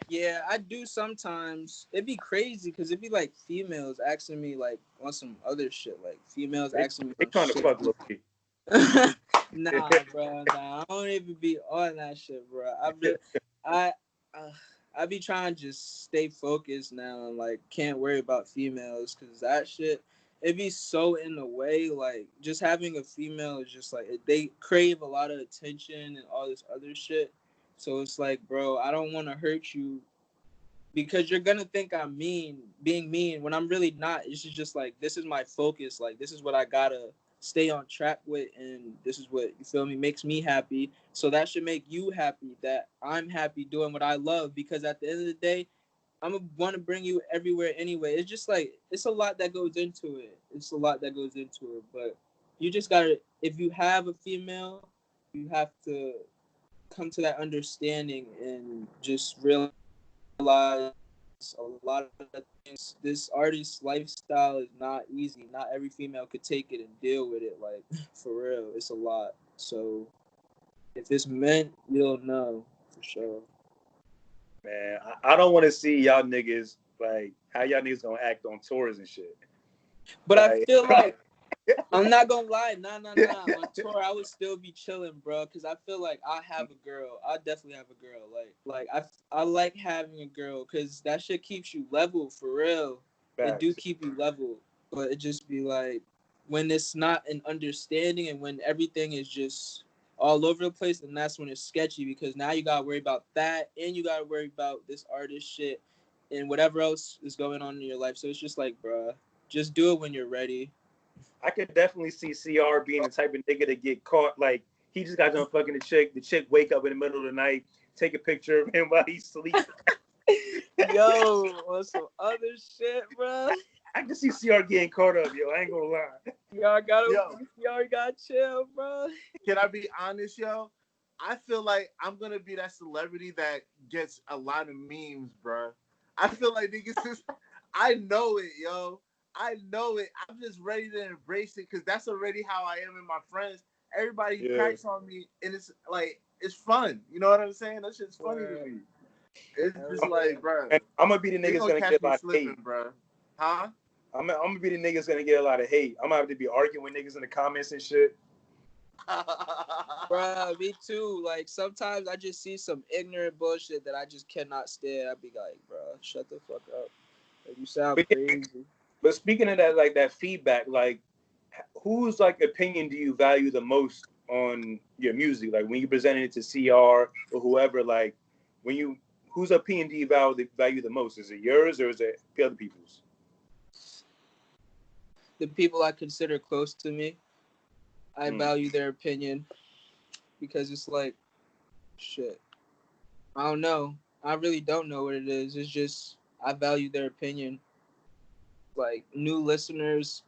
yeah, I do sometimes. It'd be crazy because it'd be like females asking me like on some other shit. Like females asking me. They trying to fuck Loki. Nah, bro. Nah, I don't even be on that shit, bro. I be trying to just stay focused now and like can't worry about females because that shit it be so in the way. Like just having a female is just like they crave a lot of attention and all this other shit. So it's like, bro, I don't want to hurt you because you're gonna think I'm being mean when I'm really not. It's just like this is my focus. Like this is what I gotta stay on track with, and this is what you feel me makes me happy. So that should make you happy. That I'm happy doing what I love because at the end of the day, I'm gonna want to bring you everywhere anyway. It's just like it's a lot that goes into it. But you just gotta. If you have a female, you have to come to that understanding and just realize a lot of things. This artist lifestyle is not easy. Not every female could take it and deal with it. Like for real, it's a lot. So if it's meant, you'll know for sure. Man, I don't want to see y'all niggas like how y'all niggas gonna act on tours and shit. But like, I feel like I'm not gonna lie, nah. On tour, I would still be chilling, bro, because I feel like I have a girl. I definitely have a girl. I like having a girl, because that shit keeps you level for real. Facts. It do keep you level, but it just be like when it's not an understanding and when everything is just all over the place, and that's when it's sketchy, because now you gotta worry about that, and you gotta worry about this artist shit, and whatever else is going on in your life. So it's just like, bro, just do it when you're ready. I could definitely see CR being the type of nigga to get caught. Like he just got done fucking the chick. The chick wake up in the middle of the night, take a picture of him while he's sleeping. Yo, on some other shit, bro. I can see CR getting caught up, yo. I ain't gonna lie. Y'all Yo. gotta chill, bro. Can I be honest, yo? I feel like I'm gonna be that celebrity that gets a lot of memes, bro. I feel like niggas is, I know it, yo. I know it. I'm just ready to embrace it because that's already how I am in my friends. Everybody cracks on me, and it's like it's fun. You know what I'm saying? That shit's funny to me. It's just like, bro. And I'm gonna be the They niggas gonna get a lot of slipping, hate, bro. Huh? I'm gonna be the niggas gonna get a lot of hate. I'm gonna have to be arguing with niggas in the comments and shit. Bro, me too. Like sometimes I just see some ignorant bullshit that I just cannot stand. I'd be like, bro, shut the fuck up. Like, you sound crazy. But speaking of that, like that feedback, like whose like opinion do you value the most on your music? Like when you presented it to CR or whoever, like when you whose opinion do you value the most? Is it yours or is it other people's? The people I consider close to me, I value their opinion because it's like, shit. I don't know. I really don't know what it is. It's just I value their opinion. Like new listeners,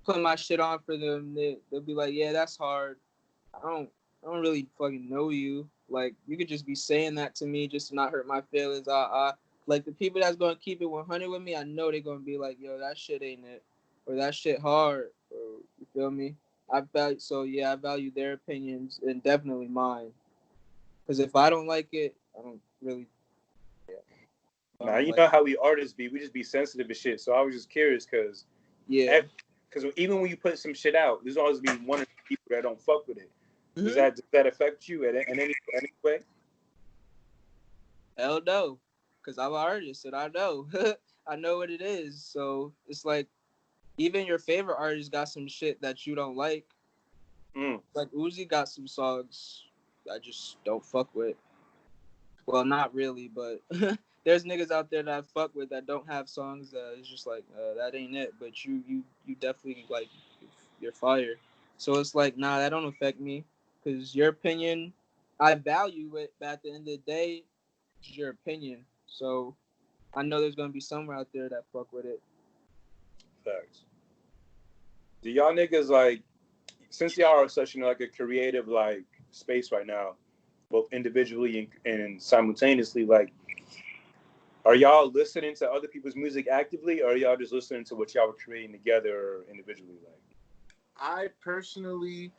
put my shit on for them. They'll be like, yeah, that's hard. I don't really fucking know you. Like you could just be saying that to me just to not hurt my feelings. Like the people that's gonna keep it 100 with me, I know they're gonna be like, yo, that shit ain't it, or that shit hard, or you feel me? I value their opinions and definitely mine. Because if I don't like it, I don't really. Yeah. Nah, you know how we artists be. We just be sensitive as shit. So I was just curious because even when you put some shit out, there's always be one or two people that don't fuck with it. Mm-hmm. Does that affect you in any way? Hell no, because I'm an artist and I know I know what it is. So it's like even your favorite artist got some shit that you don't like. Like Uzi got some songs I just don't fuck with. Well, not really, but there's niggas out there that I fuck with that don't have songs that it's just like that ain't it. But you definitely like you're fire. So it's like nah, that don't affect me because your opinion, I value it. But at the end of the day, it's your opinion. So I know there's gonna be somewhere out there that fuck with it. Facts. Do y'all niggas like, since y'all are such like a creative like space right now, both individually and simultaneously, like, are y'all listening to other people's music actively, or are y'all just listening to what y'all were creating together individually? Like, I personally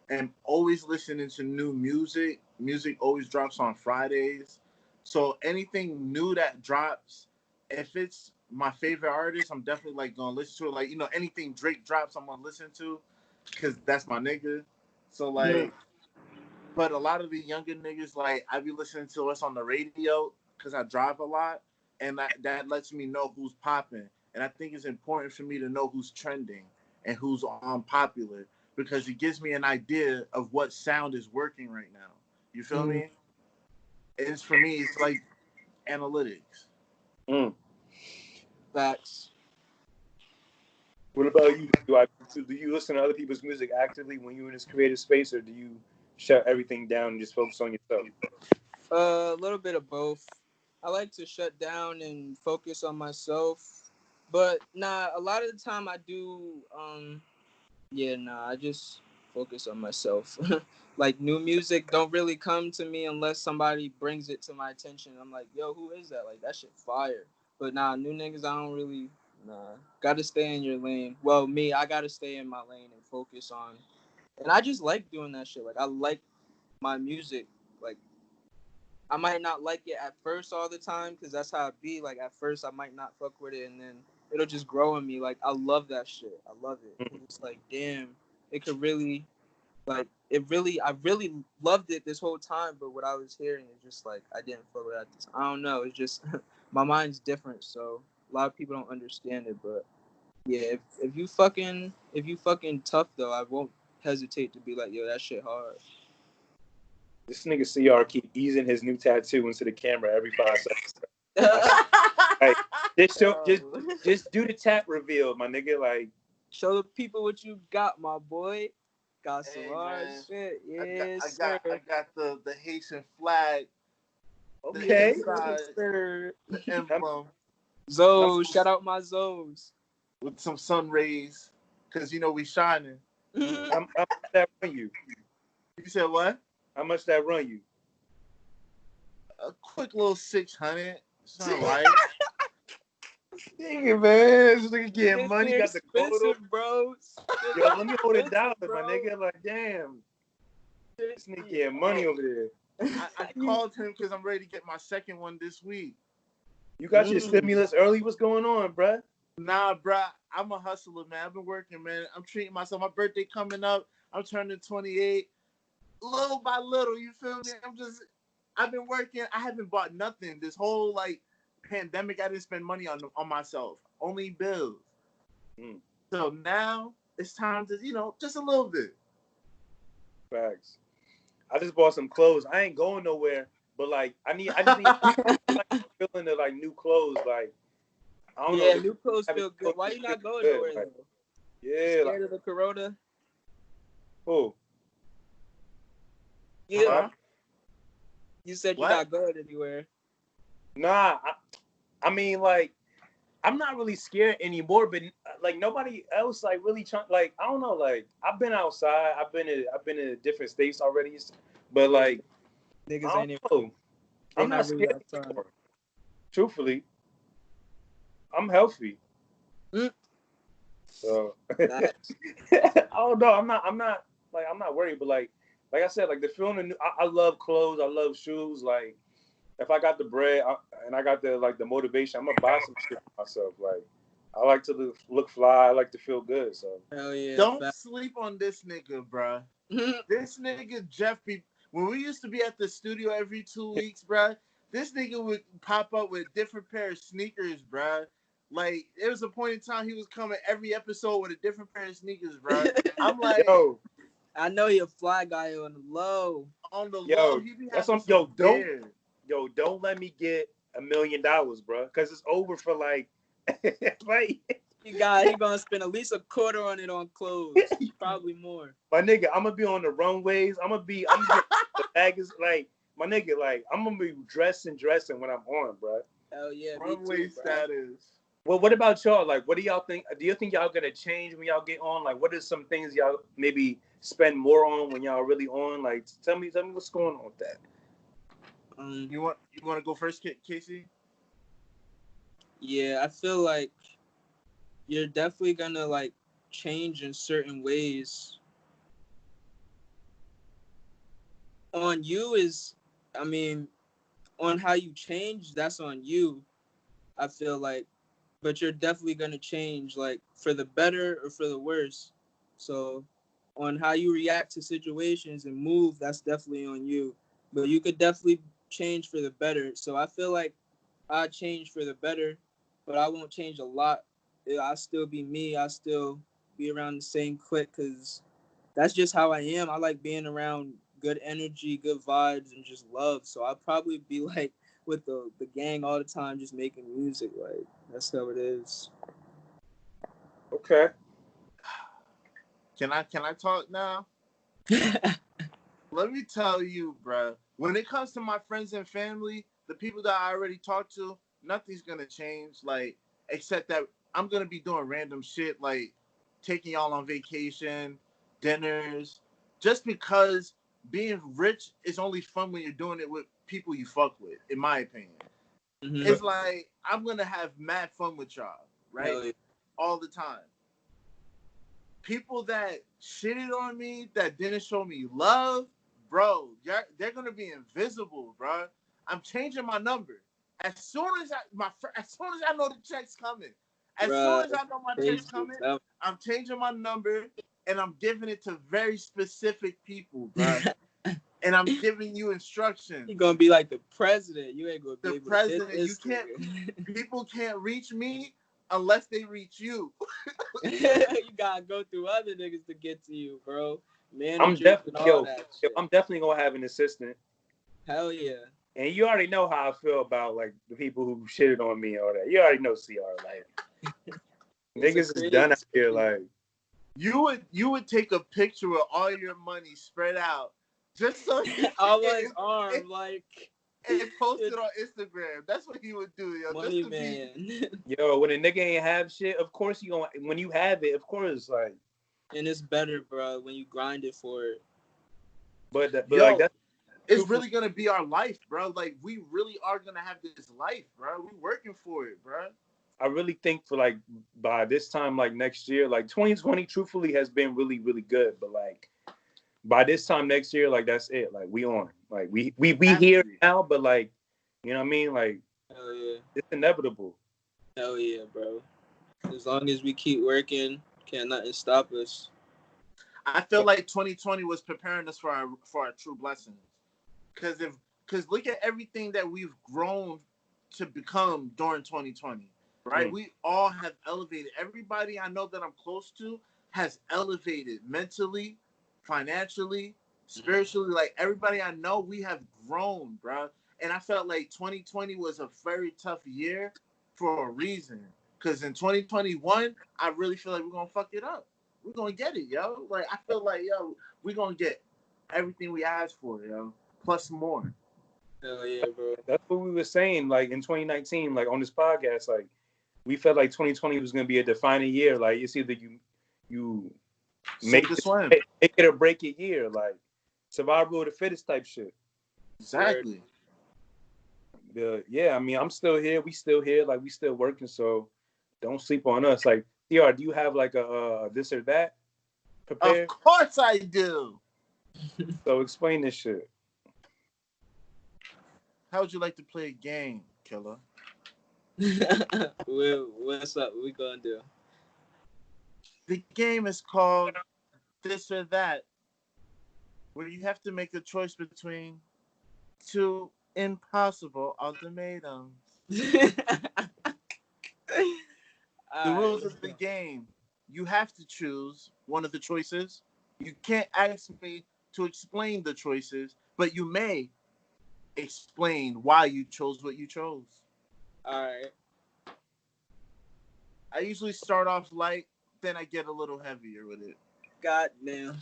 am always listening to new music. Music always drops on Fridays. So anything new that drops, if it's my favorite artist, I'm definitely like gonna listen to it. Like, you know, anything Drake drops, I'm gonna listen to because that's my nigga. So like, but a lot of the younger niggas, like I be listening to us on the radio because I drive a lot, and that lets me know who's popping. And I think it's important for me to know who's trending and who's popular because it gives me an idea of what sound is working right now. You feel me? It's for me, it's like analytics. Facts. What about you? Do you listen to other people's music actively when you're in this creative space, or do you shut everything down and just focus on yourself? A little bit of both. I like to shut down and focus on myself, but nah, a lot of the time I do. I just focus on myself. Like new music don't really come to me unless somebody brings it to my attention. I'm like, yo, who is that? Like that shit fire. But nah, new niggas I don't really Gotta stay in your lane. Well, me, I gotta stay in my lane and focus on. And I just like doing that shit. Like I like my music. Like I might not like it at first all the time because that's how it be. Like at first I might not fuck with it and then it'll just grow in me. Like I love that shit. I love it. It's like damn, it could really like I really loved it this whole time, but what I was hearing is just like I didn't fuck with it at the time. I don't know. It's just my mind's different, so a lot of people don't understand it. But yeah, if you fucking tough though, I won't hesitate to be like, yo, that shit hard. This nigga CR keep easing his new tattoo into the camera every 5 seconds. Like, just do the tat reveal, my nigga. Like, show the people what you got, my boy. Got some hard shit. Yes, I got the Haitian flag. Okay. The emblem. Zoes, shout out my Zoes. With some sun rays, cause you know we shining. How much that run you? You said what? How much that run you? A quick little 600. It's not right. Nigga, man, this nigga getting money. Got the code, bro. Yo, let me hold $1, my nigga. Like, damn, this nigga getting money over there. I called him because I'm ready to get my second one this week. You got your stimulus early? What's going on, bruh? Nah, bruh. I'm a hustler, man. I've been working, man. I'm treating myself. My birthday coming up. I'm turning 28. Little by little, you feel me? I've been working. I haven't bought nothing. This whole, like, pandemic, I didn't spend money on myself. Only bills. So now, it's time to, just a little bit. Facts. I just bought some clothes. I ain't going nowhere, but, like, I just need like, feeling the, like, new clothes, like, I don't know. Yeah, new clothes feel good. Why you not going nowhere, like, though? Yeah. Scared of the corona? Who? Yeah. You said you're not going anywhere. Nah, I mean, like, I'm not really scared anymore, but, like, nobody else, like, really trying, like, I don't know, like, I've been outside. I've been in different states already, but, like, niggas ain't even. I'm not really scared anymore. Truthfully. I'm healthy. So I don't know. I'm not worried, but like I said, like the feeling. I love clothes. I love shoes. Like if I got the bread and I got the motivation, I'm gonna buy some shit for myself. Like I like to look fly. I like to feel good. So hell yeah. Don't sleep on this nigga, bruh. This nigga Jeff when we used to be at the studio every 2 weeks, bruh, this nigga would pop up with a different pair of sneakers, bruh. Like, there was a point in time he was coming every episode with a different pair of sneakers, bruh. I'm like, yo, I know you're a fly guy on the low. On the yo, low, he be that's having don't let me get $1 million, bro, because it's over for like he gonna spend at least a quarter on it on clothes, probably more. My nigga, I'm gonna be on the runways. I'm gonna be the baggers, like my nigga, like I'm gonna be dressing when I'm on, bro. Hell yeah, runway status. Well, what about y'all? Like, what do y'all think? Do you think y'all gonna change when y'all get on? Like, what are some things y'all maybe spend more on when y'all really on? Like, tell me what's going on with that. You want to go first, Casey? Yeah, I feel like you're definitely gonna like change in certain ways. On you is, I mean, on how you change, that's on you. I feel like, but you're definitely gonna change, like for the better or for the worse. So, on how you react to situations and move, that's definitely on you. But you could definitely change for the better. So I feel like I change for the better, but I won't change a lot. I'll still be me. I'll still be around the same clique because that's just how I am. I like being around good energy, good vibes, and just love. So I'll probably be like with the gang all the time, just making music. Like that's how it is. Okay. Can I talk now? Let me tell you, bro. When it comes to my friends and family, the people that I already talked to, nothing's gonna change. Like, except that I'm gonna be doing random shit, like taking y'all on vacation, dinners, just because being rich is only fun when you're doing it with people you fuck with, in my opinion. Mm-hmm. It's like I'm gonna have mad fun with y'all, right? Yeah. All the time. People that shitted on me, that didn't show me love, bro, they're gonna be invisible, bro. I'm changing my number as soon as I know the check's coming. As soon as I know my check's coming, I'm changing my number and I'm giving it to very specific people, bro. And I'm giving you instructions. You're gonna be like the president. You ain't gonna be The able president, to you can't. People can't reach me unless they reach you. You gotta go through other niggas to get to you, bro. I'm Managers and all that shit. I'm definitely gonna have an assistant. Hell yeah. And you already know how I feel about like the people who shitted on me or that. You already know CR, like niggas is done out here. Like you would take a picture with all your money spread out, just so all on his arm, like, and post it on Instagram. That's what he would do, yo. Money man. Yo, when a nigga ain't have shit, of course you gonna. When you have it, of course, like. And it's better, bro, when you grind it for it. But yo, like that's. It's really gonna be our life, bro. Like we really are gonna have this life, bro. We working for it, bro. I really think for like by this time, like next year, like 2020, truthfully has been really, really good. But like by this time next year, like that's it. Like we on, like we here now. But like, you know what I mean? Like, hell yeah, it's inevitable. Hell yeah, bro. As long as we keep working, can't nothing stop us. I feel like 2020 was preparing us for our true blessings. Because look at everything that we've grown to become during 2020, right? We all have elevated. Everybody I know that I'm close to has elevated mentally, financially, spiritually. Like everybody I know, we have grown, bro. And I felt like 2020 was a very tough year for a reason. Because in 2021, I really feel like we're going to fuck it up. We're going to get it, yo. Like, I feel like, yo, we're going to get everything we asked for, yo. Plus more. Hell yeah, bro. That's what we were saying, like in 2019, like on this podcast, like we felt like 2020 was gonna be a defining year. Like it's either you make it or break it year, like survival of the fittest type shit. Exactly. Yeah, I mean, I'm still here. We still here. Like we still working. So don't sleep on us. Like, TR, do you have like a this or that prepared? Of course I do. So explain this shit. How would you like to play a game, Killer? What's up? What we gonna do? The game is called This or That, where you have to make a choice between two impossible ultimatums. The rules of the game: you have to choose one of the choices. You can't ask me to explain the choices, but you may explain why you chose what you chose. All right. I usually start off light, then I get a little heavier with it. God damn.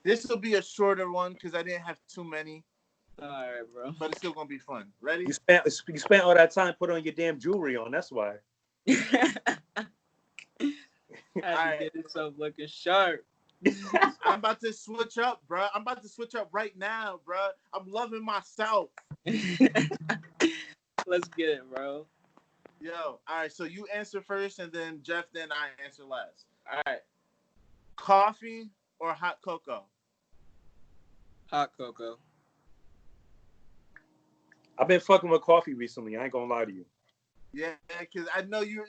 This will be a shorter one because I didn't have too many. All right, bro. But it's still gonna be fun. Ready? You spent all that time putting on your damn jewelry on. That's why. Had to get himself looking sharp. I'm about to switch up, bro. I'm about to switch up right now, bro. I'm loving myself. Let's get it, bro. Yo, all right. So you answer first, and then Jeff, then I answer last. All right. Coffee or hot cocoa? Hot cocoa. I've been fucking with coffee recently. I ain't gonna lie to you. Yeah, because I know you.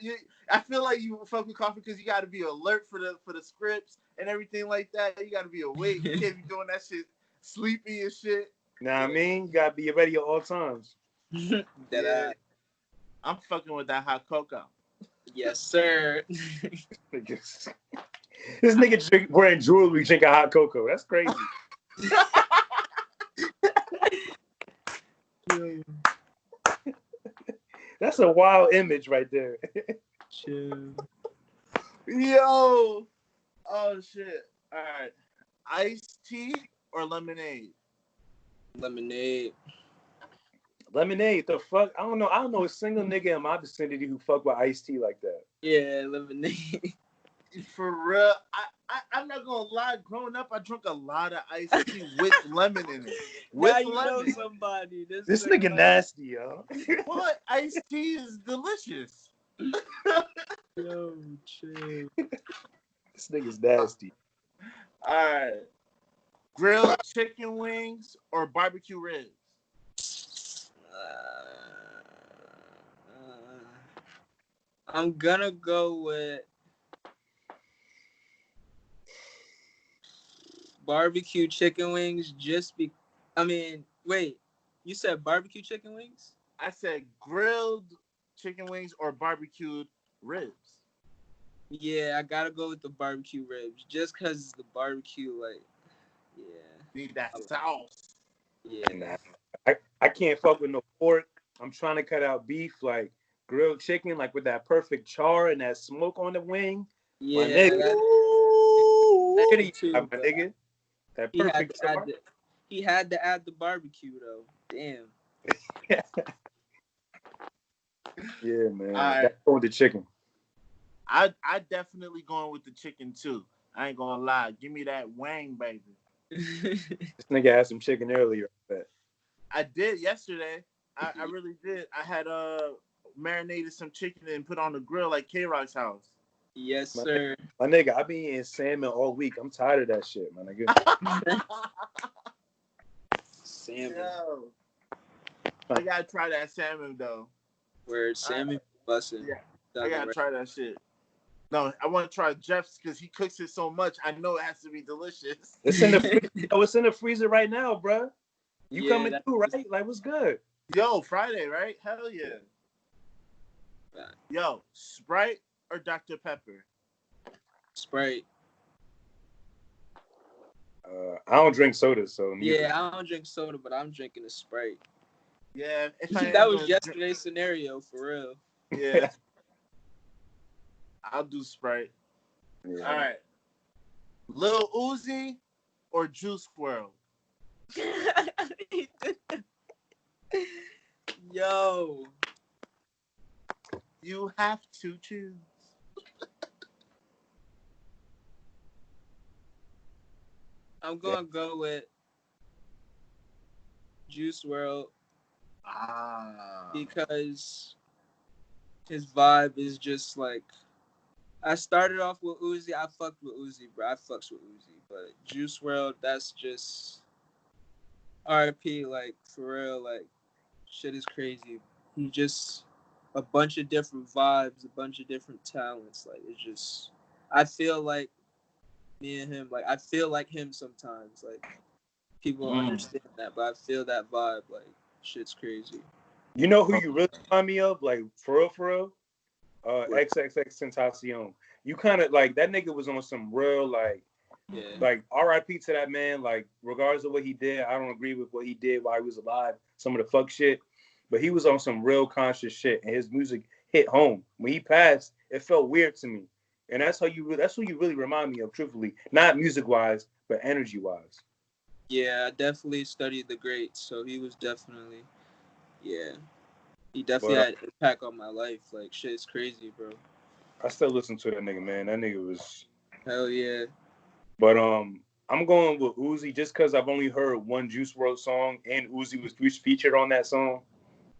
I feel like you fuck with coffee because you got to be alert for the scripts and everything like that. You got to be awake. You can't be doing that shit sleepy and shit. Nah, I mean, you gotta be ready at all times. Yeah. I'm fucking with that hot cocoa. Yes, sir. This nigga wearing jewelry, drinking hot cocoa. That's crazy. That's a wild image right there. Yo. Oh shit. All right. Iced tea or lemonade? Lemonade. Lemonade, the fuck? I don't know a single nigga in my vicinity who fuck with iced tea like that. Yeah, lemonade. For real, I'm not gonna lie. Growing up, I drank a lot of iced tea with lemon in it. Now With you know lemon. somebody. This nigga nasty, yo. What? Iced tea is delicious. Yo, chill. This nigga's nasty. All right. Grilled chicken wings or barbecue ribs? I'm gonna go with barbecue chicken wings. Wait, you said barbecue chicken wings? I said grilled chicken wings or barbecued ribs. Yeah, I gotta go with the barbecue ribs, just cause the barbecue, like, yeah, Need that sauce. yeah. Nah, I can't fuck with no pork. I'm trying to cut out beef, like grilled chicken, like with that perfect char and that smoke on the wing. My Yeah, nigga, that too, my but nigga, that he had perfect to add char. he had to add the barbecue though. Damn. Yeah, man. All right. That's with the chicken. I definitely going with the chicken too. I ain't gonna lie. Give me that wang, baby. This nigga had some chicken earlier. But I did yesterday. I really did. I had marinated some chicken and put on the grill like K-Rock's house. Yes, sir. my nigga, I been eating salmon all week. I'm tired of that shit, my nigga. Salmon. Yo, I gotta try that salmon though. Where salmon busting. Yeah, I gotta try that shit. No, I want to try Jeff's because he cooks it so much. I know it has to be delicious. It's in the freezer. It's in the freezer right now, bro. You coming through, right? Like, what's good? Yo, Friday, right? Hell yeah. Yo, Sprite or Dr. Pepper? Sprite. I don't drink soda, so neither. Yeah, I don't drink soda, but I'm drinking a Sprite. Yeah, that was yesterday's scenario for real. Yeah. I'll do Sprite. Yeah. All right. Lil Uzi or Juice WRLD? Yo. You have to choose. I'm gonna go with Juice WRLD because his vibe is just like. I started off with Uzi. I fucked with Uzi, bro. I fucks with Uzi, but Juice WRLD, that's just RIP. Like for real, like shit is crazy. He just a bunch of different vibes, a bunch of different talents. Like it's just, I feel like me and him. Like I feel like him sometimes. Like people don't understand that, but I feel that vibe. Like shit's crazy. You know who you really remind me of? Like for real? XXX Tentacion. You kind of like that nigga was on some real like RIP to that man. Like regardless of what he did, I don't agree with what he did while he was alive. Some of the fuck shit, but he was on some real conscious shit, and his music hit home. When he passed, it felt weird to me, and that's who you really remind me of. Truthfully, not music wise, but energy wise. Yeah, I definitely studied the greats, so he was definitely, he definitely had an impact on my life. Like shit's crazy, bro. I still listen to that nigga, man. That nigga was hell yeah. But I'm going with Uzi just because I've only heard one Juice WRLD song, and Uzi was featured on that song.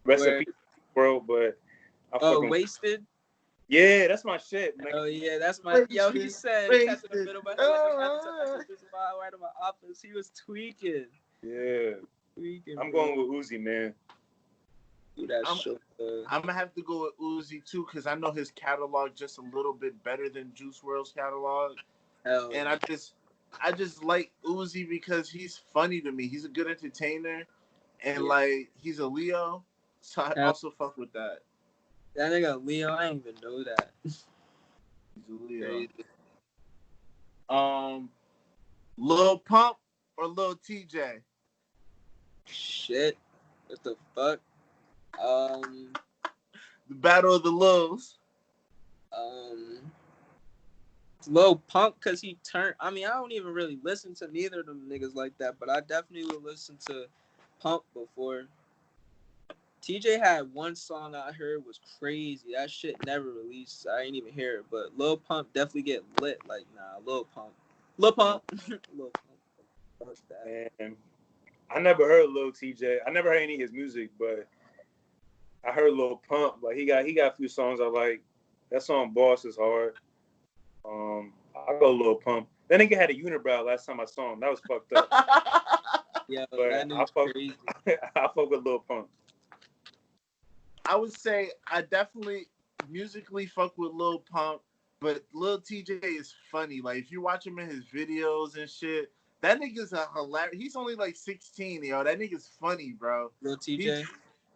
Rest in peace, World. But Wasted. Yeah, that's my shit. Man. Oh yeah, that's my yo. He said tapping the middle of my head right in my office. He was tweaking. Yeah, I'm going with Uzi, man. Dude, I'm gonna have to go with Uzi too because I know his catalog just a little bit better than Juice WRLD's catalog. And I just like Uzi because he's funny to me. He's a good entertainer, and like he's a Leo, so I also fuck with that. That nigga Leo, I didn't even know that. He's a Leo. Lil Pump or Lil TJ? Shit, what the fuck? The battle of the Lils. Lil Pump, cause he turned. I mean, I don't even really listen to neither of them niggas like that, but I definitely would listen to Pump before TJ had one song I heard was crazy. That shit never released. I ain't even hear it. But Lil Pump definitely get lit. Like, nah, Lil Pump. Lil Pump. Lil Pump. Fuck that. And I never heard Lil TJ. I never heard any of his music, but I heard Lil Pump. Like he got a few songs I like. That song Boss is hard. I go Lil Pump. That nigga had a unibrow last time I saw him. That was fucked up. Yeah, But that nigga's crazy. I fuck with Lil Pump. I would say I definitely musically fuck with Lil Pump, but Lil TJ is funny. Like if you watch him in his videos and shit, that nigga's a hilarious. He's only like 16, yo. That nigga's funny, bro. Lil TJ.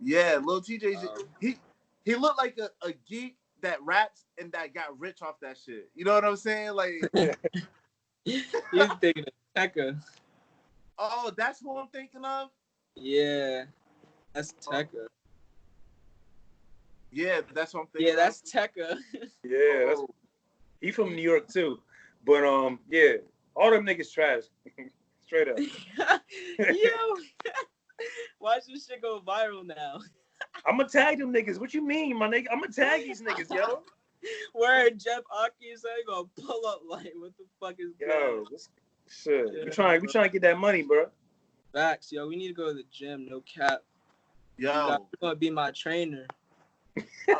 Yeah, Lil TJ. He looked like a geek that raps and that got rich off that shit. You know what I'm saying? Like He's thinking of Tekka. Oh, that's who I'm thinking of? Yeah. That's Tekka. Yeah, that's what I'm thinking Yeah, that's Tekka. Yeah, that's he from New York too. But yeah, all them niggas trash. Straight up. Yo. Watch this shit go viral now. I'ma tag them niggas. What you mean, my nigga? I'ma tag these niggas, yo. Where Jeff Aki is gonna pull up like, what the fuck is Yo, this shit. Yeah, we trying to get that money, bro. Facts, yo. We need to go to the gym, no cap. Yo. You're gonna be my trainer. For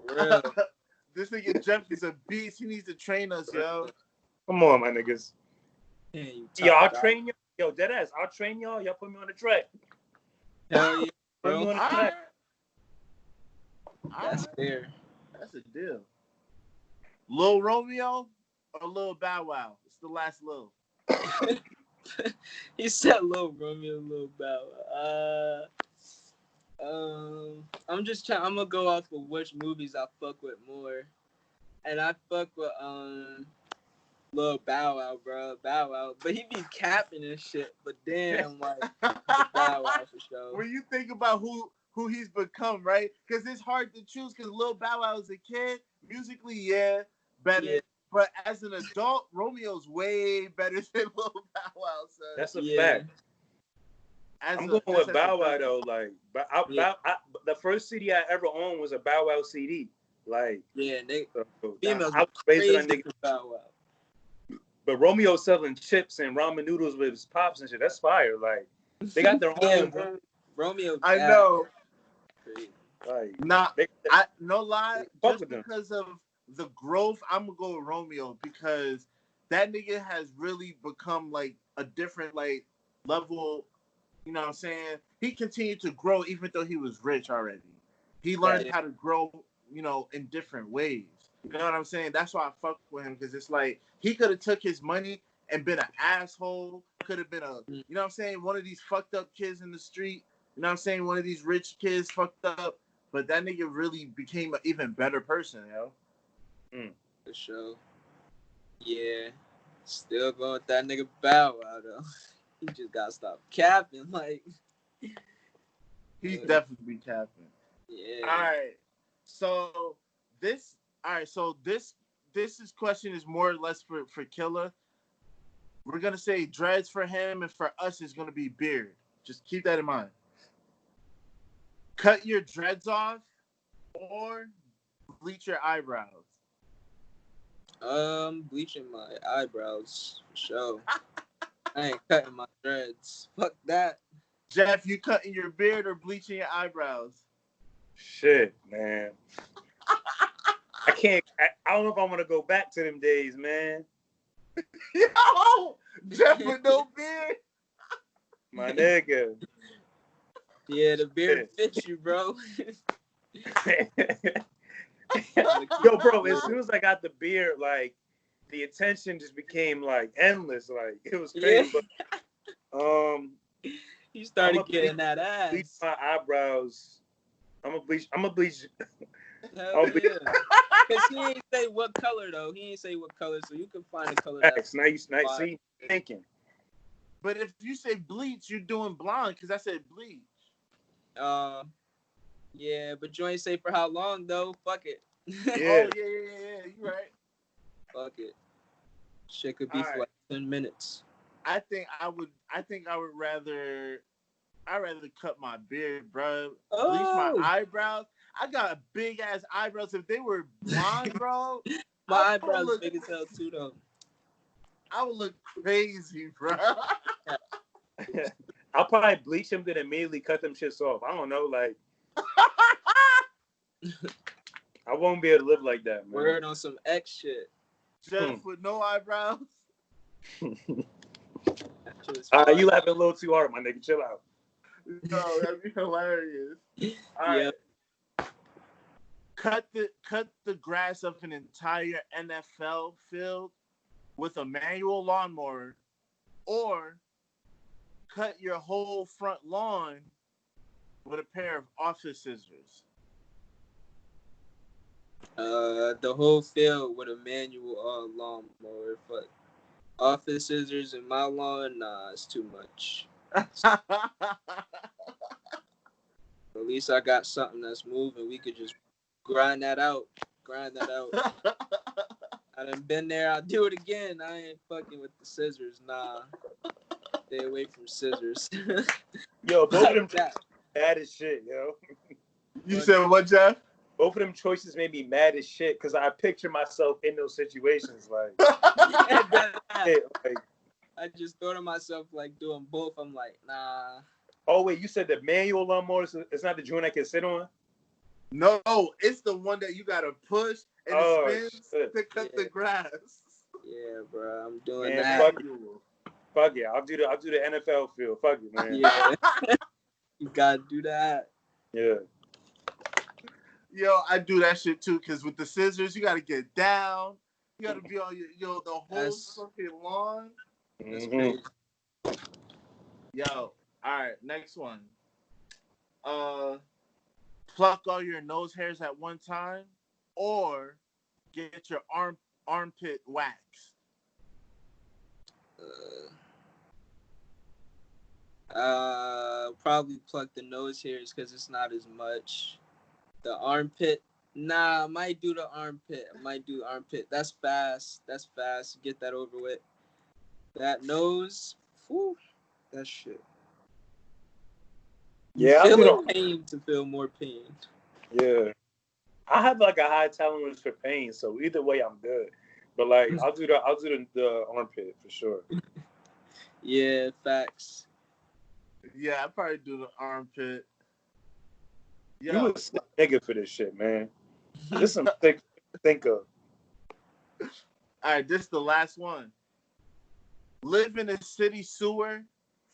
real. This nigga Jeff is a beast. He needs to train us, yo. Come on, my niggas. Man, Yo, I'll train you. Yo, deadass, I'll train y'all. Y'all put me on the track. Hell yeah, Put me bro. on the track. That's fair. That's a deal. Lil Romeo or Lil Bow Wow? It's the last Lil. He said Lil Romeo, Lil Bow. I'm gonna go off of which movies I fuck with more, and I fuck with Lil Bow Wow, bro. Bow Wow, but he be capping and shit. But damn, like Bow Wow for sure. When you think about who he's become, right? Because it's hard to choose. Because Lil Bow Wow as a kid, musically, yeah, better. Yeah. But as an adult, Romeo's way better than Lil Bow Wow. So That's a fact. I'm going with Bow Wow though. Like, the first CD I ever owned was a Bow Wow CD. Like, yeah, females I was raised on nigga. Bow Wow. But Romeo selling chips and ramen noodles with his pops and shit. That's fire. Like, they got their own. Romeo. I know. Like, I no lie. Just because of the growth, I'm gonna go with Romeo because that nigga has really become like a different like level. You know what I'm saying? He continued to grow even though he was rich already. He learned how to grow, you know, in different ways. You know what I'm saying? That's why I fuck with him because it's like he could have took his money and been an asshole. Could have been you know what I'm saying? One of these fucked up kids in the street. You know what I'm saying? One of these rich kids fucked up. But that nigga really became an even better person, yo. For sure. Yeah. Still going with that nigga Bow Wow, though. He just gotta stop capping, like. He's definitely be capping. Yeah. All right. So this question is more or less for Killer. We're gonna say dreads for him, and for us it's gonna be beard. Just keep that in mind. Cut your dreads off or bleach your eyebrows. Bleaching my eyebrows for sure. I ain't cutting my dreads. Fuck that. Jeff, you cutting your beard or bleaching your eyebrows? Shit, man. I can't. I don't know if I want to go back to them days, man. Yo, Jeff with no beard. My nigga. Yeah, the beard fits you, bro. Yo, bro, as soon as I got the beard, like, the attention just became, like, endless. Like, it was crazy. Yeah. But, you started getting that ass. Bleach my eyebrows. I'm gonna bleach. Hell yeah. Because he ain't say what color, though. He ain't say what color, so you can find a color that's nice. See, thinking. But if you say bleach, you're doing blonde, because I said bleach. Yeah, but you ain't say for how long, though. Fuck it. Yeah. Oh, yeah. You right. Fuck it. Shit could be for like 10 minutes. I think I would rather I'd rather cut my beard, bro. Bleach my Oh, eyebrows. I got big ass eyebrows. If they were blonde, bro, my I would eyebrows look. big as hell too, though. I would look crazy, bro. I'll probably bleach them, then immediately cut them shits off. I don't know, like I won't be able to live like that, man. Word on some X shit. Jeff with no eyebrows. That shit was You fire. laughing a little too hard, my nigga. Chill out. No, that'd be hilarious. All right. Yeah. Cut the grass of an entire NFL field with a manual lawnmower, or cut your whole front lawn with a pair of office scissors. The whole field with a manual lawnmower, but office scissors in my lawn, nah, it's too much. At least I got something that's moving. We could just grind that out. I done been there. I'll do it again. I ain't fucking with the scissors. Nah. Stay away from scissors. Yo, both of them that. mad as shit, yo. You said what, Jeff? Both of them choices made me mad as shit because I picture myself in those situations, like, like, I just thought of myself like doing both. I'm like, nah. oh wait, you said the manual lawnmower is not the joint I can sit on? No, it's the one that you gotta push and it spins to cut the grass. Yeah, bro, I'm doing Man, that. Fuck yeah, I'll do the NFL field. Fuck it, man. Yeah, you gotta do that. Yeah. Yo, I do that shit too, because with the scissors, you gotta get down. You gotta be on the whole fucking lawn. That's crazy. Yo, all right, next one. Pluck all your nose hairs at one time, or get your armpit waxed. Probably pluck the nose hairs because it's not as much. The armpit, nah, I might do the armpit. That's fast. Get that over with. That nose, whew, that shit. Yeah, Feeling pain to feel more pain. Yeah. I have like a high tolerance for pain, so either way I'm good. But like I'll do the armpit for sure. Yeah, facts. Yeah, I'd probably do the armpit. Yo. You a sick nigga for this shit, man. This is some thick think of. All right, this is the last one. Live in a city sewer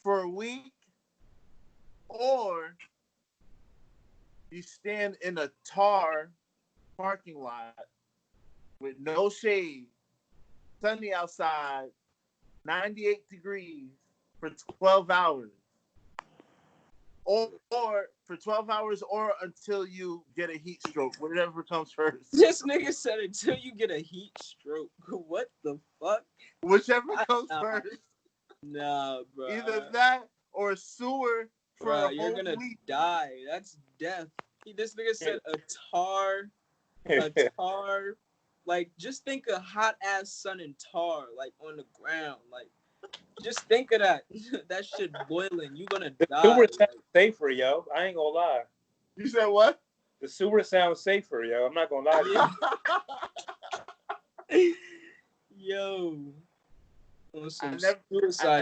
for a week, or you stand in a tar parking lot with no shade, sunny outside, 98 degrees for 12 hours. Or for 12 hours or until you get a heat stroke, whatever comes first. This nigga said until you get a heat stroke. What the fuck? Whichever comes first. Nah, bro. Either that or a sewer for a whole you're gonna week. Die. That's death. This nigga said a tar, like, just think of hot ass sun and tar, like, on the ground. Like, just think of that. That shit boiling. You gonna die. The sewer sounds safer, yo. I ain't gonna lie. You said what? The sewer sounds safer, yo. I'm not gonna lie to you. Yo. I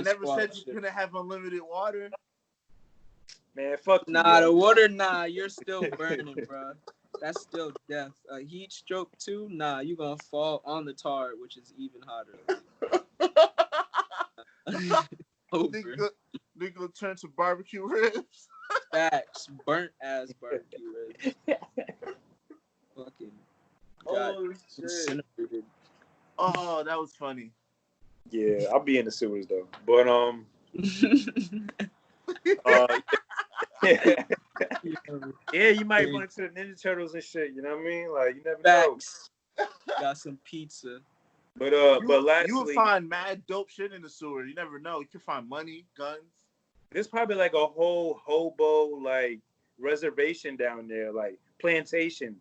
never said you couldn't have unlimited water. Man, fuck you. Nah, the water, nah, you're still burning, bro. That's still death. A heat stroke too? Nah, you gonna fall on the tar, which is even hotter. They gonna turn to barbecue ribs. Facts, burnt ass barbecue ribs. Fucking. Oh shit! Oh, that was funny. Yeah, I'll be in the sewers though, but yeah, you might run into the Ninja Turtles and shit. You know what I mean? Like you never Facts. Know. Got some pizza. But lastly, you would find mad dope shit in the sewer. You never know. You can find money, guns. There's probably like a whole hobo like reservation down there, like plantation,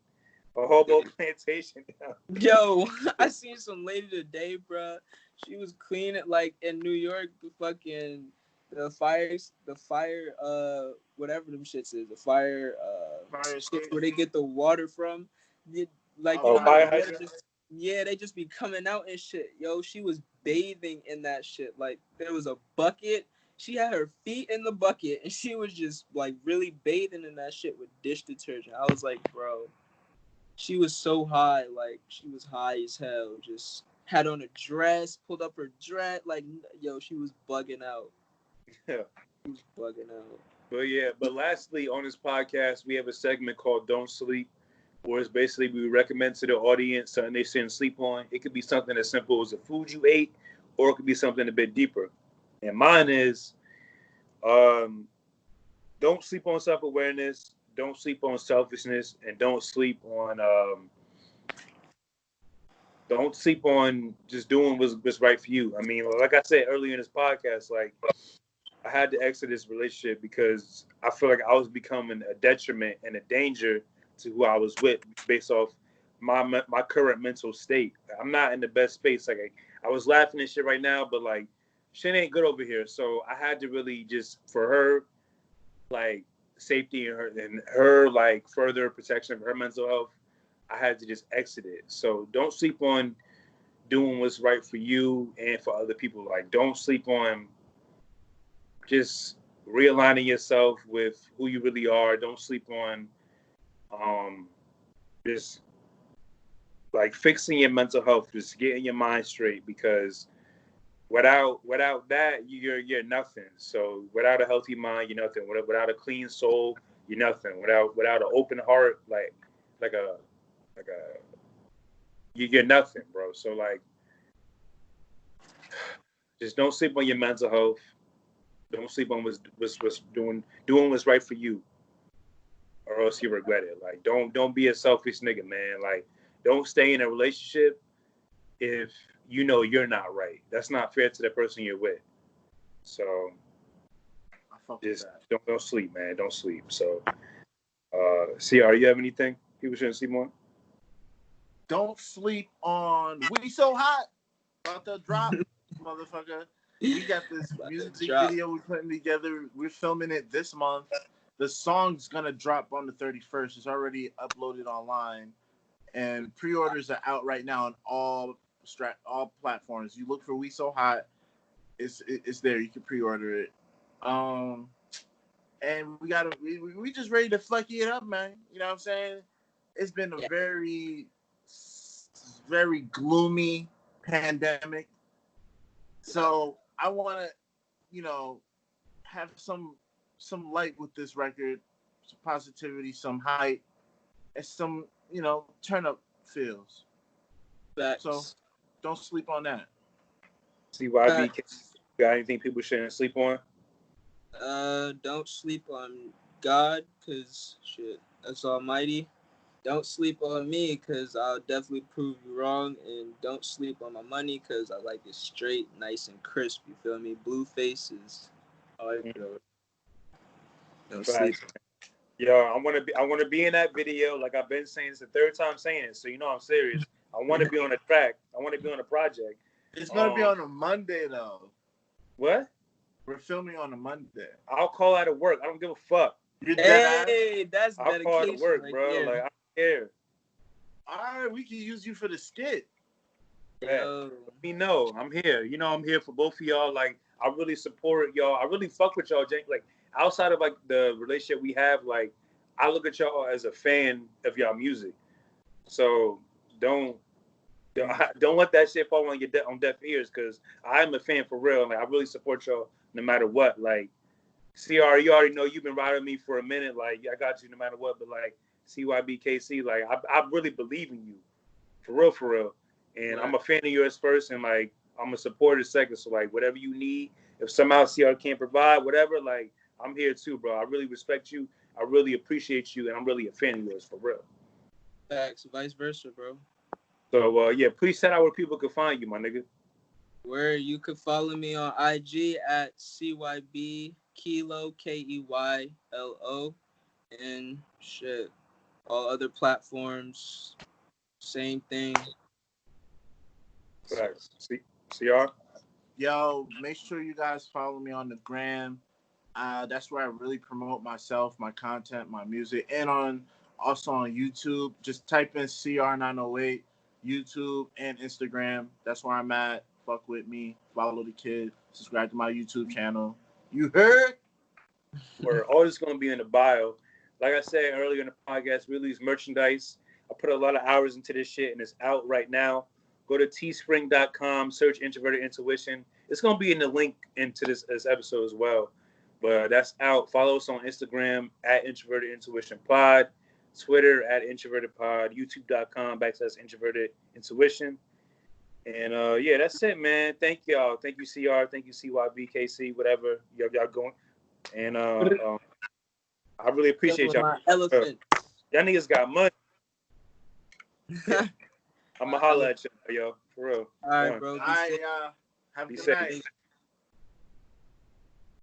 a hobo plantation down there. Yo, I seen some lady today, bro. She was cleaning like in New York, fucking the fire, whatever them shits is, the fire, Fire shit escape. where they get the water from. Like, Oh, you know how fire the water hydrant? just, yeah, they just be coming out and shit. Yo, she was bathing in that shit. Like, there was a bucket. She had her feet in the bucket, and she was just, like, really bathing in that shit with dish detergent. I was like, bro, she was so high. Like, she was high as hell. Just had on a dress, pulled up her dress. Like, yo, she was bugging out. Yeah. She was bugging out. But lastly, on this podcast, we have a segment called Don't Sleep, where it's basically we recommend to the audience something they shouldn't sleep on. It could be something as simple as the food you ate, or it could be something a bit deeper. And mine is don't sleep on self-awareness, don't sleep on selfishness, and don't sleep on just doing what's right for you. I mean, like I said earlier in this podcast, like I had to exit this relationship because I feel like I was becoming a detriment and a danger to who I was with based off my current mental state. I'm not in the best space. Like I was laughing and shit right now, but like shit ain't good over here. So I had to really just for her like safety and her like further protection of her mental health, I had to just exit it. So don't sleep on doing what's right for you and for other people. Like don't sleep on just realigning yourself with who you really are. Don't sleep on just like fixing your mental health, just getting your mind straight because without that you're nothing. So without a healthy mind, you're nothing. Without a clean soul, you're nothing. Without an open heart, like a you're nothing, bro. So like just don't sleep on your mental health. Don't sleep on what's doing what's right for you, or else you regret it. Like don't be a selfish nigga, man. Like don't stay in a relationship if you know you're not right. That's not fair to the person you're with. So I fuck with just that. don't sleep, man. Don't sleep. So CR, you have anything people shouldn't sleep on? Don't sleep on We So Hot. About to drop, motherfucker. We got this music video we're putting together. We're filming it this month. The song's gonna drop on the 31st. It's already uploaded online, and pre-orders are out right now on all platforms. You look for We So Hot, it's there. You can pre-order it. And we just ready to fuck it up, man. You know what I'm saying? It's been a very, very gloomy pandemic. So I want to, have some light with this record, some positivity, some hype, and some, turn up feels. Facts. So don't sleep on that. CYB, got anything people shouldn't sleep on? Don't sleep on God, cause shit, that's almighty. Don't sleep on me, cause I'll definitely prove you wrong. And don't sleep on my money, cause I like it straight, nice and crisp. You feel me? Blue faces. Don't sleep. Yo, I want to be in that video. Like I've been saying, it's the third time saying it, so you know I'm serious. I want to be on a track. I want to be on a project. It's gonna be on a Monday though. What? We're filming on a Monday. I'll call out of work. I don't give a fuck. You're dead Hey, that's I'll call out of work, right bro. there. Like I don't care. All right, we can use you for the skit. Yo. Let me know. I'm here. You know I'm here for both of y'all. Like I really support y'all. I really fuck with y'all, Jake. Like outside of like the relationship we have, like I look at y'all as a fan of y'all music. So don't let that shit fall on on deaf ears, because I'm a fan for real. Like I really support y'all no matter what. Like CR, you already know you've been riding me for a minute. Like I got you no matter what. But like CYBKC, like I really believe in you, for real. And Right. I'm a fan of yours first, and like I'm a supporter second. So like whatever you need, if somehow CR can't provide whatever, like I'm here too, bro. I really respect you. I really appreciate you, and I'm really a fan of yours for real. Facts, vice versa, bro. So yeah, please tell out where people can find you, my nigga. Where you could follow me on IG at CYB Kilo KEYLO, and shit, all other platforms, same thing. Right. CR. Yo, make sure you guys follow me on the gram. That's where I really promote myself, my content, my music, and also on YouTube. Just type in CR908, YouTube and Instagram. That's where I'm at. Fuck with me. Follow the kid. Subscribe to my YouTube channel. You heard? Where all this gonna be in the bio. Like I said earlier in the podcast, release merchandise. I put a lot of hours into this shit, and it's out right now. Go to teespring.com, search Introverted Intuition. It's gonna be in the link into this episode as well. But that's out. Follow us on Instagram at Introverted Intuition Pod, Twitter at Introverted Pod, YouTube.com/Introverted Intuition. And yeah, that's it, man. Thank y'all. Thank you, CR. Thank you, CYB, KC, whatever y'all going. And I really appreciate y'all. My elephant. Y'all niggas got money. I'ma holla at y'all, yo. For real. All right, bro. All right, y'all. Have a Be good safe. night.